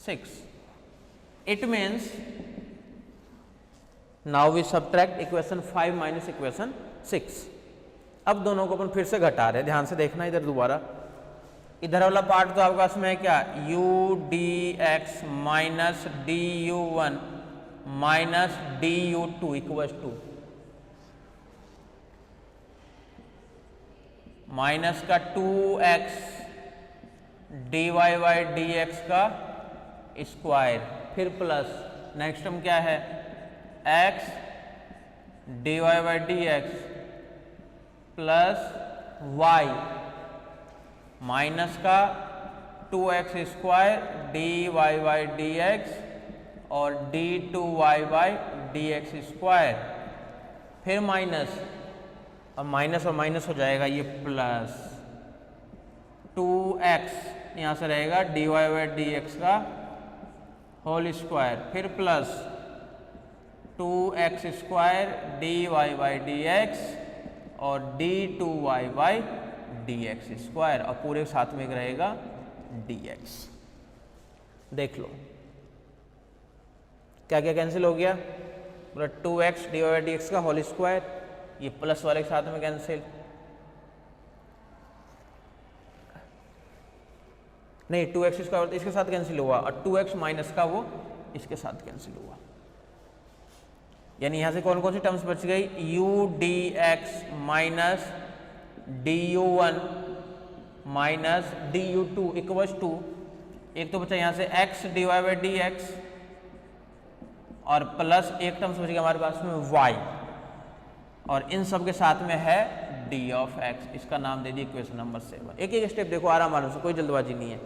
6, it means now we subtract equation 5 minus equation 6। अब दोनों को अपन फिर से घटा रहे हैं, ध्यान से देखना इधर दोबारा। इधर वाला पार्ट तो आपके पास में है क्या, u dx minus du1 minus du2 equals to minus का 2x dy बाई dx का स्क्वायर, फिर प्लस नेक्स्ट टर्म क्या है, x dy by dx plus y minus का 2x square dy by dx और d2y बाई dx स्क्वायर, फिर माइनस, और माइनस हो जाएगा ये प्लस 2x यहाँ से रहेगा dy बाई dx का होल स्क्वायर, फिर plus 2x square dy by dx और d2y बाई dx स्क्वायर, और पूरे साथ में रहेगा dx। देख लो क्या क्या कैंसिल हो गया, पूरा 2x dy बाई dx का होल स्क्वायर, ये प्लस वाले के साथ में कैंसिल, नहीं 2x स्क्वायर इसके साथ कैंसिल हुआ, और 2x माइनस का वो इसके साथ कैंसिल हुआ, यानी यहां से कौन कौन सी टर्म्स बच गई, u dx minus du1 minus du2 equals to, एक तो बचा यहां से x dy बाई dx और प्लस एक टर्म्स बच गया हमारे पास में y, और इन सब के साथ में है d ऑफ x, इसका नाम दे दिए इक्वेशन नंबर 7। एक एक स्टेप देखो आराम से, कोई जल्दबाजी नहीं है,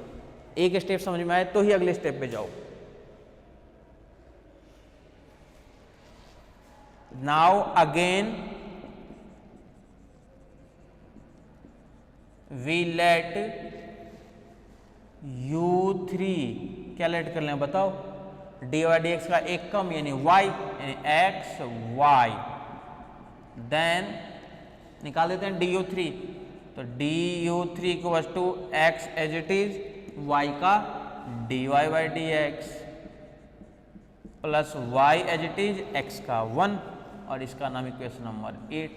एक स्टेप समझ में आए तो ही अगले स्टेप पे जाओ। Now again we let u3, क्या लेट कर लें बताओ, dy बाई dx का एक कम यानी y, यानी x y, देन निकाल देते हैं du3, तो du3 equals to x as it is, y का dy by dx plus y as it is x का 1, और इसका नाम इक्वेशन नंबर 8।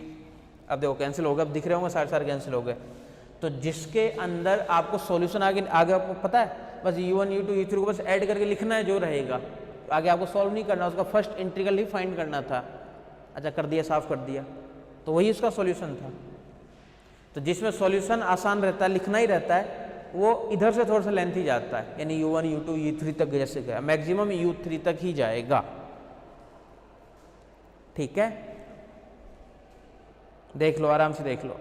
अब देखो कैंसिल हो गया, अब दिख रहे होंगे सारे कैंसिल हो गए। तो जिसके अंदर आपको सॉल्यूशन आगे आपको पता है, बस u1 u2 u3 को बस ऐड करके लिखना है जो रहेगा, आगे आपको सॉल्व नहीं करना, उसका फर्स्ट इंटीग्रल ही फाइंड करना था। अच्छा कर दिया, साफ कर दिया, तो वही उसका सॉल्यूशन था। तो जिसमें सॉल्यूशन आसान रहता है, लिखना ही रहता है, वो इधर से थोड़ा सा लेंथ ही जाता है, यानी u1 u2 u3 तक जैसे गया, मैक्सिमम u3 तक ही जाएगा, ठीक है। देख लो आराम से देख लो।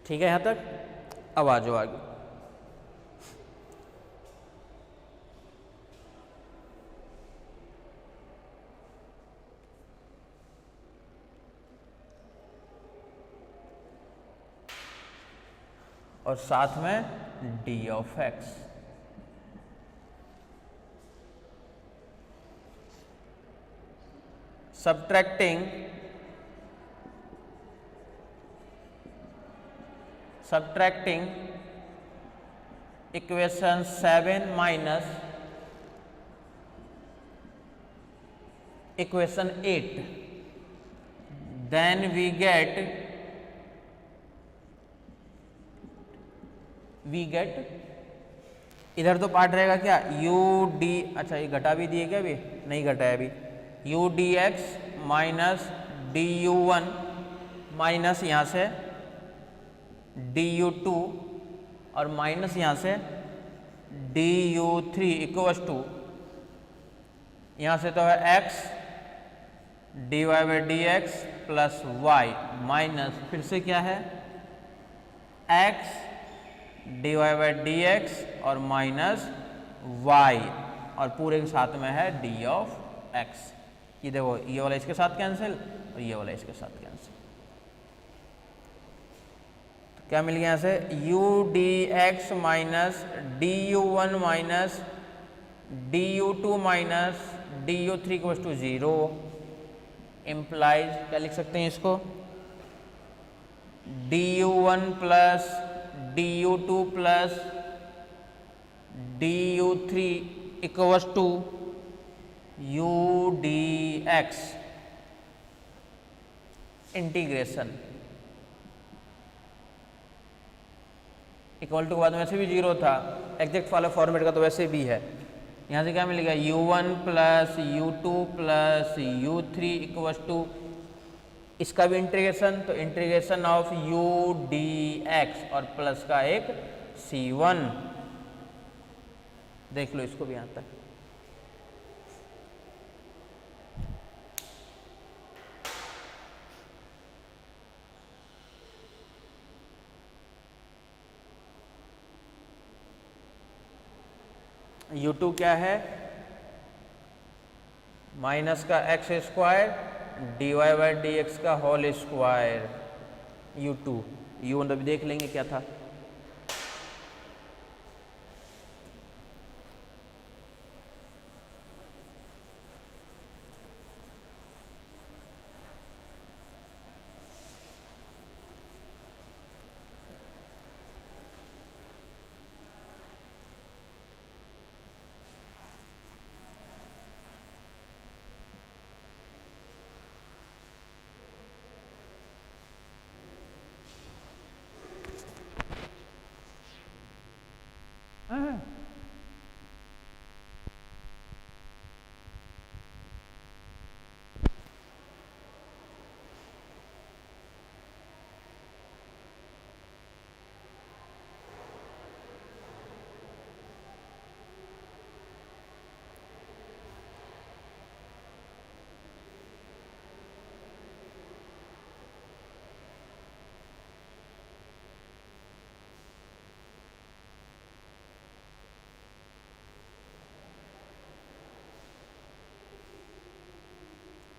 ठीक है यहाँ तक, अब आ जाओ आगे। और साथ में d of x, subtracting equation 7 minus equation 8, then we we get, इधर तो पार्ट रहेगा क्या यू डी, अच्छा ये घटा भी दिए क्या अभी, नहीं घटाया अभी, u d x minus d u one minus यहाँ से डी यू टू और माइनस यहाँ से d u three equals to, यहाँ से तो है x d Y by D x plus y minus फिर से क्या है x d Y by D x और माइनस वाई और पूरे के साथ में है डी ऑफ एक्स। ये देखो ये वाला इसके साथ कैंसिल और ये वाला इसके साथ कैंसिल, तो क्या मिल गया यहाँ से u d x minus d u one minus d u two minus d u three equals to 0 implies क्या लिख सकते हैं इसको d u one plus d u two plus d u three equals to u d x integration, equal to के बाद वैसे भी 0 था, एग्जैक्ट वाला फॉर्मेट का तो वैसे भी है। यहाँ से क्या मिलेगा u1 plus u two plus u three equals to, इसका भी इंटीग्रेशन, तो integration of u d x और प्लस का एक c1, देख लो इसको भी यहाँ तक। u2 क्या है माइनस का x square d Y by D x का होल स्क्वायर, u2 u1 अभी देख लेंगे क्या था।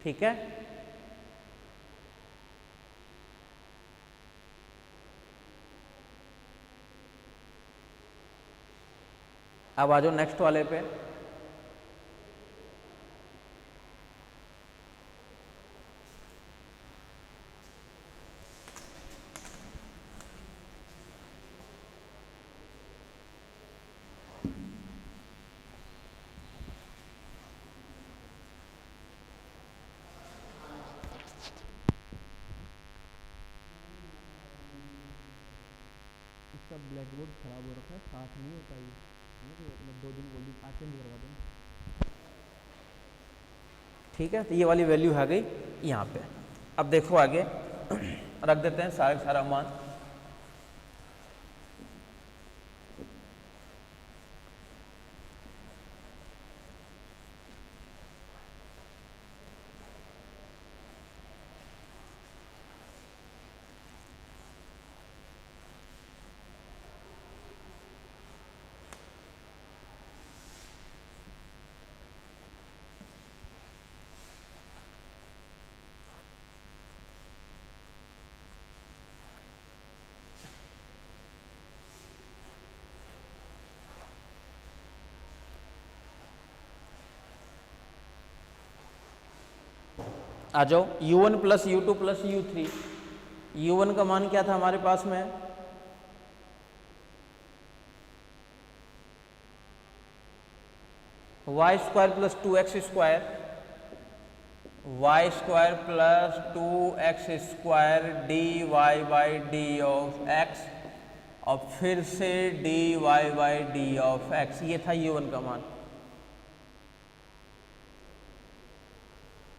ठीक है, अब आ जाओ नेक्स्ट वाले पे। इसका ब्लैक बोर्ड खराब हो रखा है, साथ नहीं होता ये, मैं 2 दिन बोली आज चेंज करवा दूँ। ठीक है, तो ये वाली वैल्यू आ गई यहाँ पे। अब देखो आगे रख देते हैं सारा मान। आ जाओ u1 plus u two plus u three, u1 का मान क्या था हमारे पास में y square plus 2x square, y square plus 2x square d Y by d of x और फिर से d Y by d of x, ये था u1 का मान,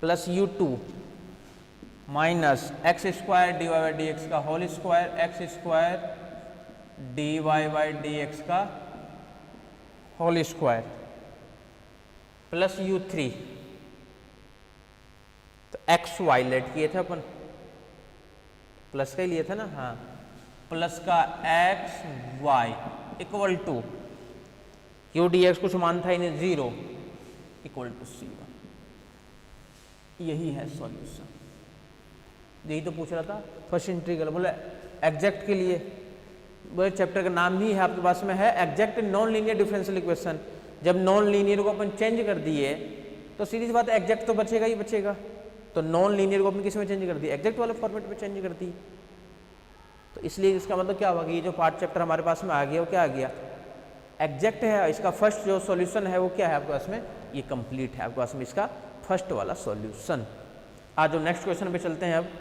plus u2 minus x square d Y by D x का whole square, x square d Y by D x का होल स्क्वायर, प्लस u3, तो एक्स वाई लेट किए थे अपन, प्लस का ही लिए थे ना, हाँ, प्लस का x y equal to u d x कुछ मान था इन्हें 0 इक्वल टू c1। यही है सॉल्यूशन, यही तो पूछ रहा था फर्स्ट इंटीग्रल। बोले एग्जैक्ट के लिए, बोले चैप्टर का नाम ही है आपके पास में है exact non linear differential equation. जब नॉन लीनियर को अपन चेंज कर दिए तो सीधी सी बात है एग्जैक्ट तो बचेगा ही बचेगा, तो नॉन लीनियर को अपन किस में चेंज कर दी, एग्जैक्ट वाले फॉर्मेट में चेंज कर दी। तो इसलिए इसका मतलब क्या होगा कि ये जो पार्ट चैप्टर हमारे पास में आ गया वो क्या आ गया, एग्जैक्ट है। इसका फर्स्ट जो सॉल्यूशन है वो क्या है आपके पास में, ये कंप्लीट है आपके पास में इसका फर्स्ट वाला सॉल्यूशन। आज जो नेक्स्ट क्वेश्चन पे चलते हैं अब।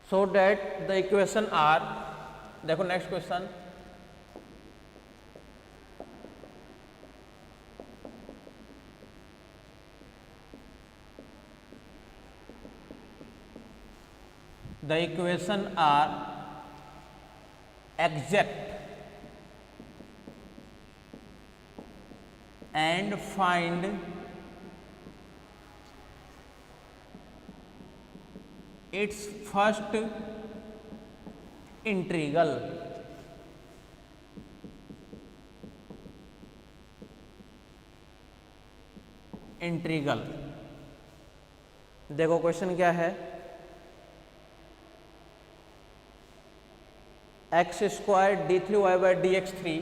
So that the equation are, देखो next question, the equation are exact and find its first integral. Integral देखो क्वेश्चन क्या है, x square d three y by D x three,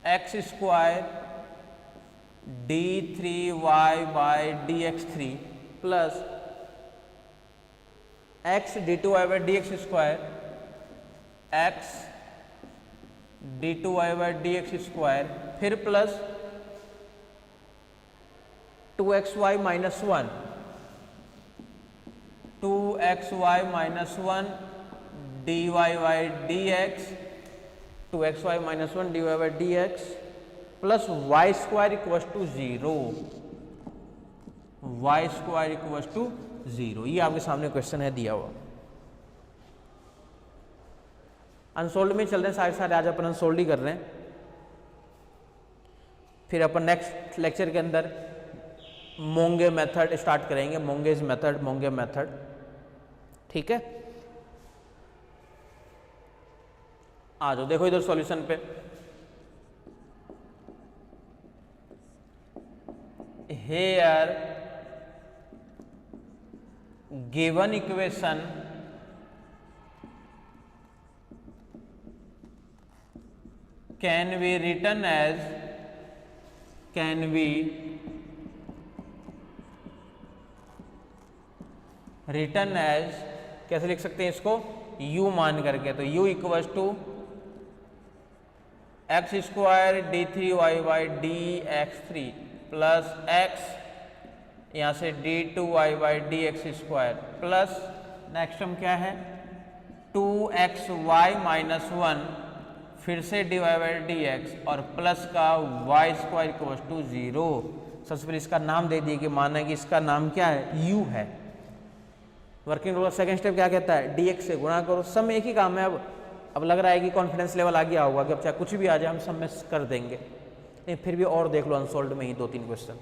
x square d three y by D x three plus x d two y by D x square, x d two y by D x square, फिर plus 2xy minus 1, 2xy minus 1 d Y by D x, 2xy minus 1 d Y by D x plus y square equal to 0, y square equal to 0। ये आपके सामने क्वेश्चन है दिया हुआ। अनसोल्ड में चल रहे हैं सारे सारे, आज अपन अनसोल्ड ही कर रहे हैं। फिर अपन नेक्स्ट लेक्चर के अंदर मोंगे मेथड स्टार्ट करेंगे, मोंगेज मेथड, मोंगे मेथड, ठीक है। आ जाओ देखो इधर सॉल्यूशन पे, hair given equation can be written as, can be written as, कैसे लिख सकते हैं इसको, u मान करके, तो u equals to x square d three y by D x three plus x यहाँ से d two y by D x square plus next term क्या है 2xy माइनस 1 फिर से d Y by D x और प्लस का वाई स्क्वायर इक्वल टू 0। सबसे पहले इसका नाम दे दिए कि माना कि इसका नाम क्या है, u है। वर्किंग रूल सेकंड स्टेप क्या कहता है, dx से गुणा करो। सब में एक ही काम है। अब लग रहा है कि कॉन्फिडेंस लेवल आ गया होगा कि अब चाहे कुछ भी आ जाए हम सब में कर देंगे, लेकिन फिर भी और देख लो अनसोल्ड में ही 2-3 क्वेश्चन।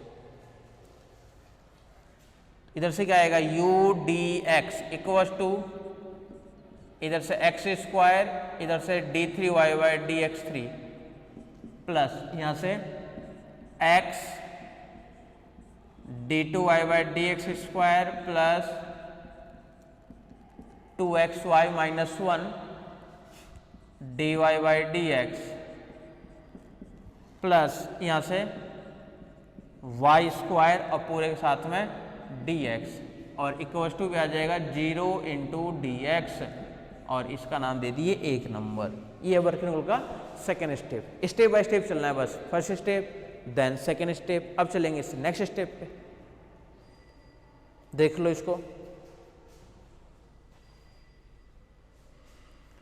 इधर से क्या आएगा, u dx इक्वल टू इधर से एक्स स्क्वायर, इधर से d three y by D x three plus यहाँ से x d two y by D x square plus 2xy minus 1 dy by D x plus यहाँ से वाई स्क्वायर और पूरे के साथ में dx और इक्वल्स टू क्या आ जाएगा 0 इंटू डी एक्स और इसका नाम दे दिए 1 नंबर। ये वर्किंग रूल का second step. Step by step चलना है बस। First step then second step. अब चलेंगे इस नेक्स्ट स्टेप पे। देख लो इसको,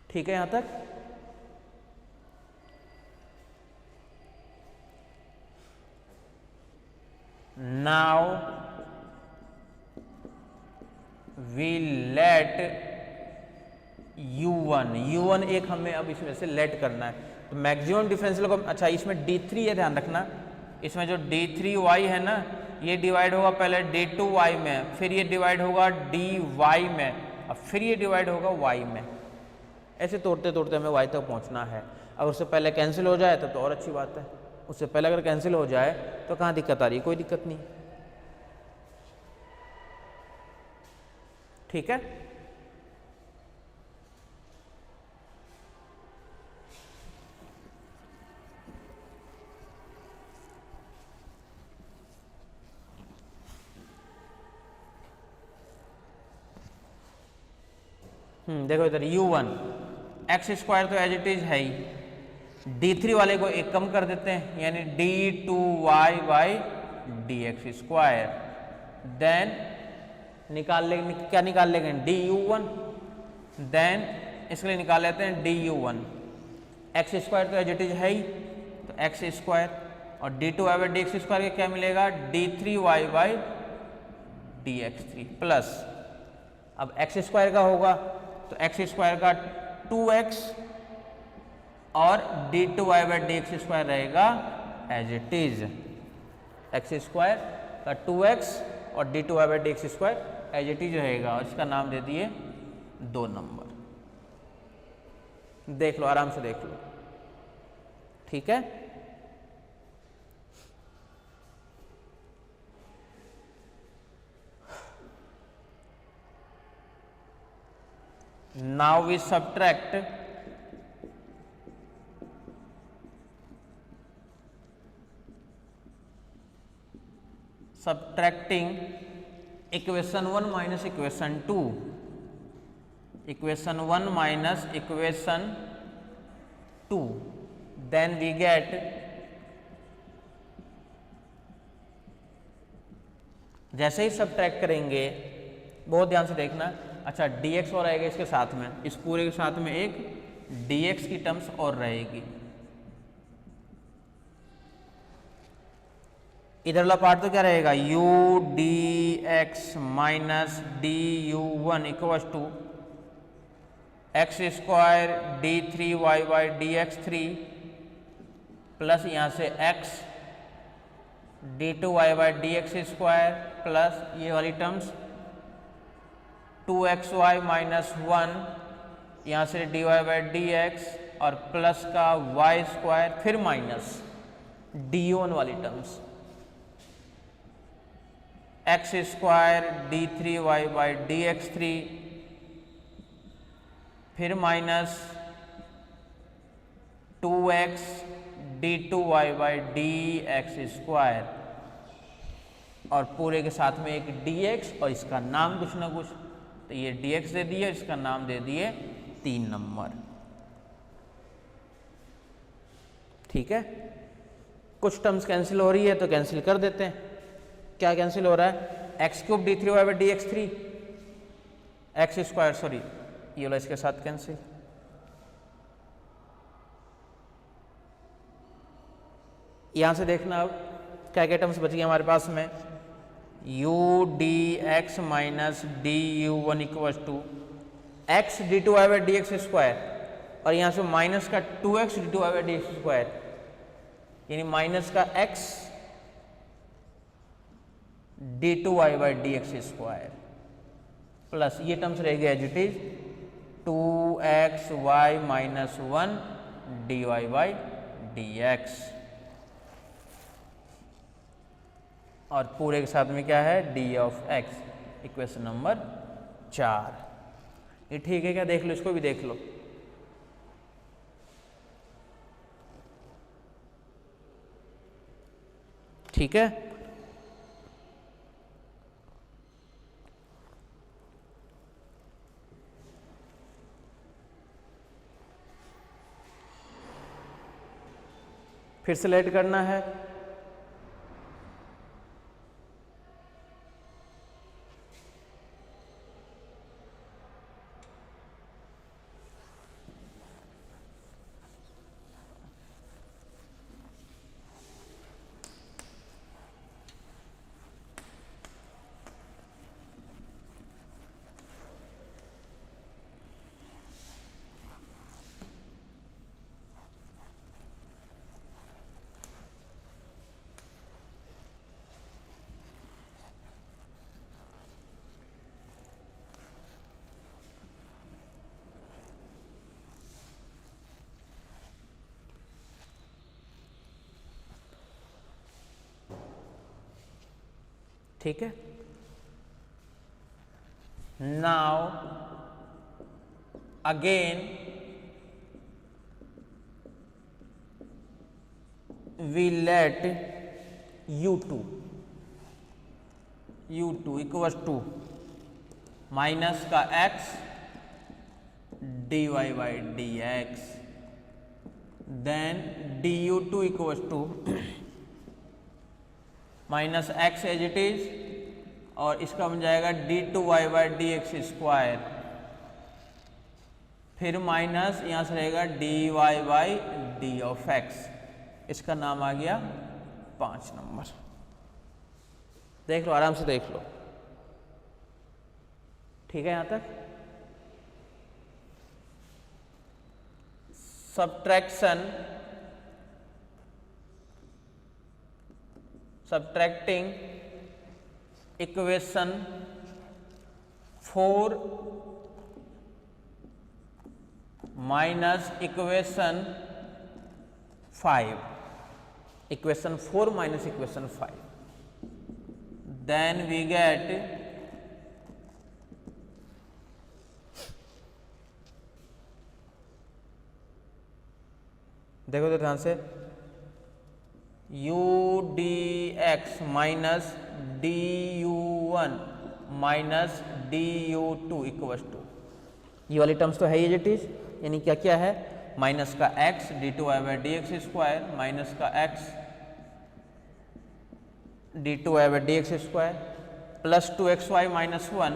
ठीक है यहां तक। नाउ वी लेट u1 एक हमें अब इसमें से लेट करना है तो मैक्सिमम डिफरेंशियल को, अच्छा इसमें d3 ये ध्यान रखना, इसमें जो d3y है ना ये डिवाइड होगा पहले d2y में, फिर ये डिवाइड होगा dy में और फिर ये डिवाइड होगा y में। ऐसे तोड़ते तोड़ते हमें y तक पहुंचना है। अगर उससे पहले कैंसिल हो जाए तो और अच्छी बात है, उससे पहले अगर कैंसिल हो जाए तो कहाँ दिक्कत आ रही है, कोई दिक्कत नहीं, ठीक है। देखो इधर u1 एक्स स्क्वायर तो एज इट इज है ही, d3 वाले को एक कम कर देते हैं यानी d2y by D x square, then निकाल लेंगे, क्या निकाल लेंगे du1, देन इसके लिए निकाल लेते हैं du1। एक्स स्क्वायर तो एज इट इज है ही तो एक्स स्क्वायर और d2y by D x square का क्या मिलेगा d3y by D x three plus, अब एक्स स्क्वायर का होगा तो एक्स स्क्वायर का 2x और d2y by D x square रहेगा as it is, x square का 2x और d2y by D x square as it is रहेगा और इसका नाम दे दिए 2 नंबर। देख लो आराम से देख लो, ठीक है। Now we subtracting equation 1 minus equation 2, equation 1 minus equation 2, then we get जैसे ही सब्ट्रैक्ट करेंगे बहुत ध्यान से देखना, अच्छा dx और आएगा इसके साथ में, इस पूरे के साथ में एक dx की टर्म्स और रहेगी, इधर वाला पार्ट तो क्या रहेगा u dx minus du1 equals to x square d3y by D x three plus यहाँ से x d2y by D x square plus ये वाली टर्म्स 2xy माइनस 1 यहाँ से dy बाई डी एक्स और प्लस का y स्क्वायर फिर माइनस d1 वाली terms x square d3y by D x three फिर minus 2x d2y by D x square और पूरे के साथ में एक dx और इसका नाम कुछ ना कुछ, तो ये dx दे दिए, इसका नाम दे दिए 3 नंबर, ठीक है। कुछ टर्म्स कैंसिल हो रही है तो कैंसिल कर देते हैं। क्या कैंसिल हो रहा है, x cube d3y by D x three, x square sorry ये वाला इसके साथ कैंसिल, यहां से देखना अब क्या क्या टर्म्स बच गए हमारे पास में, u dx minus du1 equals to x d2y by D x square और यहाँ से माइनस का 2x d2y by D x square यानी माइनस का x d2y by D x square plus ये टर्म्स रहेगी as it is 2xy minus 1 dy by D x और पूरे के साथ में क्या है d of x, equation number 4। ये ठीक है क्या, देख लो, इसको भी देख लो। ठीक है, फिर सेलेक्ट करना है। ठीक है, now again we let u2 equal to minus का x dy by D x, then du2 equal to minus x as it is, और इसका बन जाएगा d2y by D x square, फिर माइनस यहाँ से रहेगा dy by d of x. इसका नाम आ गया 5 नंबर। देख लो, आराम से देख लो। ठीक है, यहां तक subtracting equation 4 minus equation 5, equation 4 minus equation 5, then we get देखो तो ध्यान से, u dx minus du1 minus du2 equal to, ये वाली टर्म्स तो है ही एज इट इज, यानी क्या क्या है, माइनस का x d2y by D x square, minus का x d2y by D x square, plus 2xy minus 1,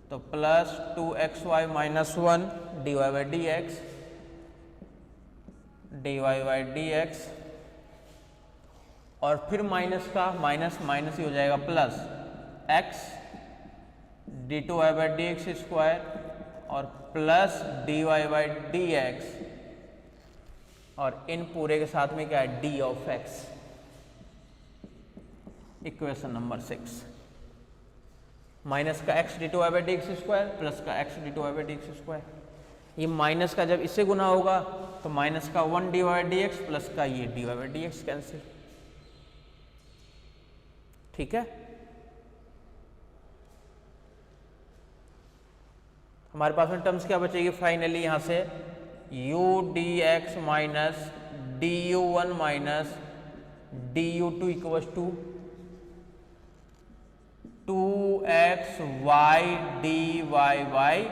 तो plus 2xy minus 1 dy by D x, dy by D x, और फिर माइनस का माइनस माइनस ही हो जाएगा plus x d2y by D x square, और plus dy by D x, और इन पूरे के साथ में क्या है, d of x, equation number 6। Minus का x d2y by D x square plus का x d2y by D x square, ये माइनस का जब इससे गुना होगा तो माइनस का 1 dy by D x plus का ये dy by D X cancel. ठीक है, हमारे पास में टर्म्स क्या बचेगी फाइनली, यहां से u dx minus du1 minus du2 equal to 2xy dy by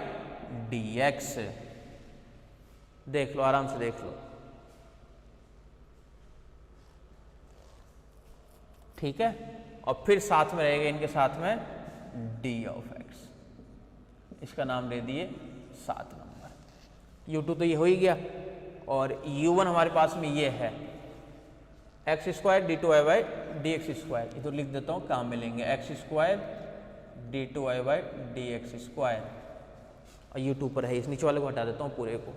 dx। देख लो, आराम से देख लो। ठीक है, और फिर साथ में रहेगा इनके साथ में d ऑफ x, इसका नाम दे दिए 7 नंबर। u2 तो ये हो ही गया, और u1 हमारे पास में ये है x square d two y by D x square, इधर लिख देता हूँ, कहाँ मिलेंगे, x square d two y by D x square, और u2 पर है, इस नीचे वाले को हटा देता हूँ पूरे को।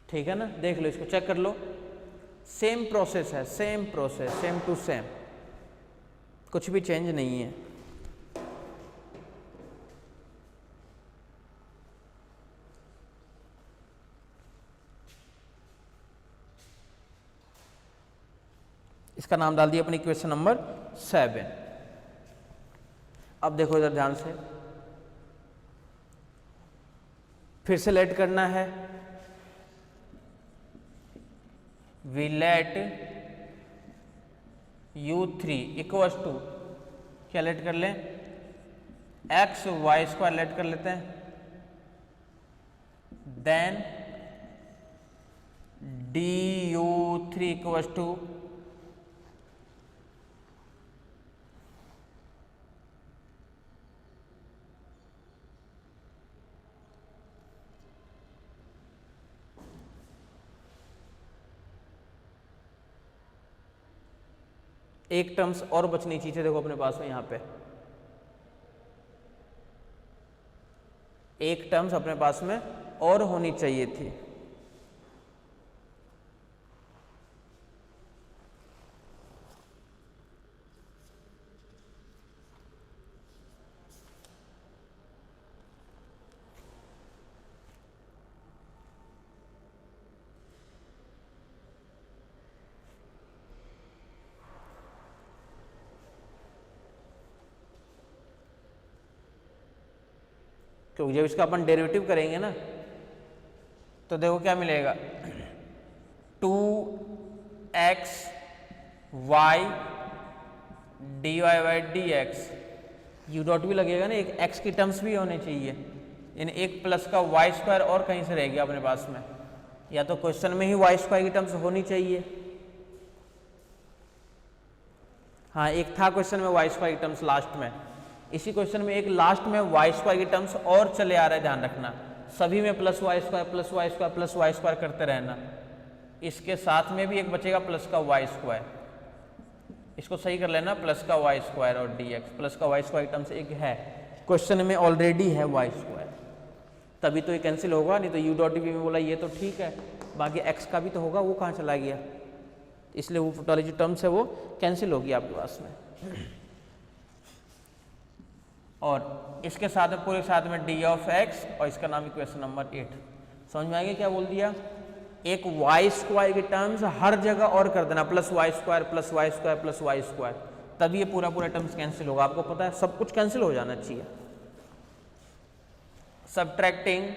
ठीक है ना, देख लो, इसको चेक कर लो, सेम प्रोसेस है, same process, same to same, कुछ भी चेंज नहीं है। इसका नाम डाल दिया अपनी क्वेश्चन नंबर 7। अब देखो इधर ध्यान से, फिर से लेट करना है, we let u3 equals to, क्या लेट कर लें, एक्स वाई स्क्वायर लेट कर लेते हैं, देन du3 इक्वल्स टू एक टर्म्स और बचनी चाहिए, देखो अपने पास में यहाँ पे एक टर्म्स अपने पास में और होनी चाहिए थी। क्योंकि जब इसका अपन डेरिवेटिव करेंगे ना, तो देखो क्या मिलेगा, 2x y dy by D x, U dot भी लगेगा ना, एक x की टर्म्स भी होने चाहिए, यानी एक प्लस का y स्क्वायर और कहीं से रह गया अपने पास में, या तो क्वेश्चन में ही y स्क्वायर की टर्म्स होनी चाहिए। हाँ, एक था क्वेश्चन में y स्क्वायर की टर्म्स लास्ट में, इसी क्वेश्चन में एक लास्ट में y स्क्वायर की टर्म्स और चले आ रहा है, ध्यान रखना, सभी में plus y square plus y square plus y square करते रहना। इसके साथ में भी एक बचेगा प्लस का वाई स्क्वायर, इसको सही कर लेना, प्लस का वाई स्क्वायर और डी एक्स, प्लस का वाई स्क्वायर टर्म्स एक है क्वेश्चन में ऑलरेडी है वाई स्क्वायर, तभी तो ये कैंसिल होगा, नहीं तो यू डॉट वी में बोला ये तो ठीक है, बाकी एक्स का भी तो होगा, वो कहाँ चला गया, इसलिए वो टोटल जो टर्म्स है वो कैंसिल होगी आपके पास में। और इसके साथ में पूरे साथ में डी ऑफ एक्स, और इसका नाम इक्वेशन नंबर 8। समझ में आएगा क्या बोल दिया, एक वाई स्क्वायर की टर्म्स हर जगह और कर देना, plus y square plus y square plus y square, तभी ये पूरा पूरा टर्म्स कैंसिल होगा। आपको पता है सब कुछ कैंसिल हो जाना चाहिए। Subtracting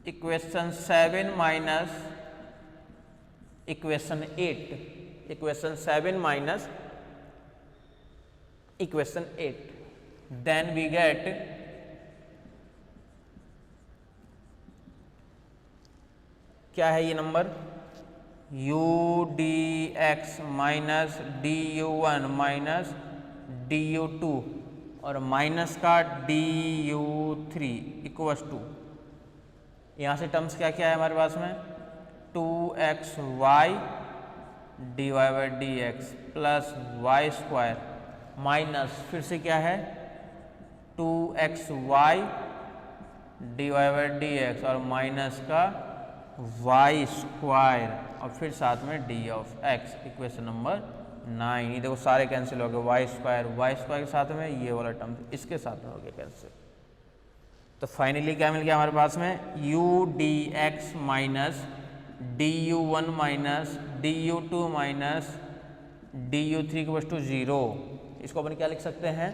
equation 7 minus equation 8, equation 7 minus equation 8, then we get क्या है ये number, u dx minus du1 minus du2 और माइनस का du3 इक्वल्स टू, यहाँ से टर्म्स क्या क्या है हमारे पास में, 2xy dy by D x plus y square minus फिर से क्या है 2xy dy by D x और माइनस का वाई स्क्वायर और फिर साथ में D of x, equation number 9। ये देखो सारे कैंसिल हो गए, वाई स्क्वायर के साथ में ये वाला टर्म इसके साथ में हो गया कैंसिल। तो फाइनली क्या मिल गया हमारे पास में, u dx minus du1 minus du2 minus du3 equals to 0। इसको अपन क्या लिख सकते हैं,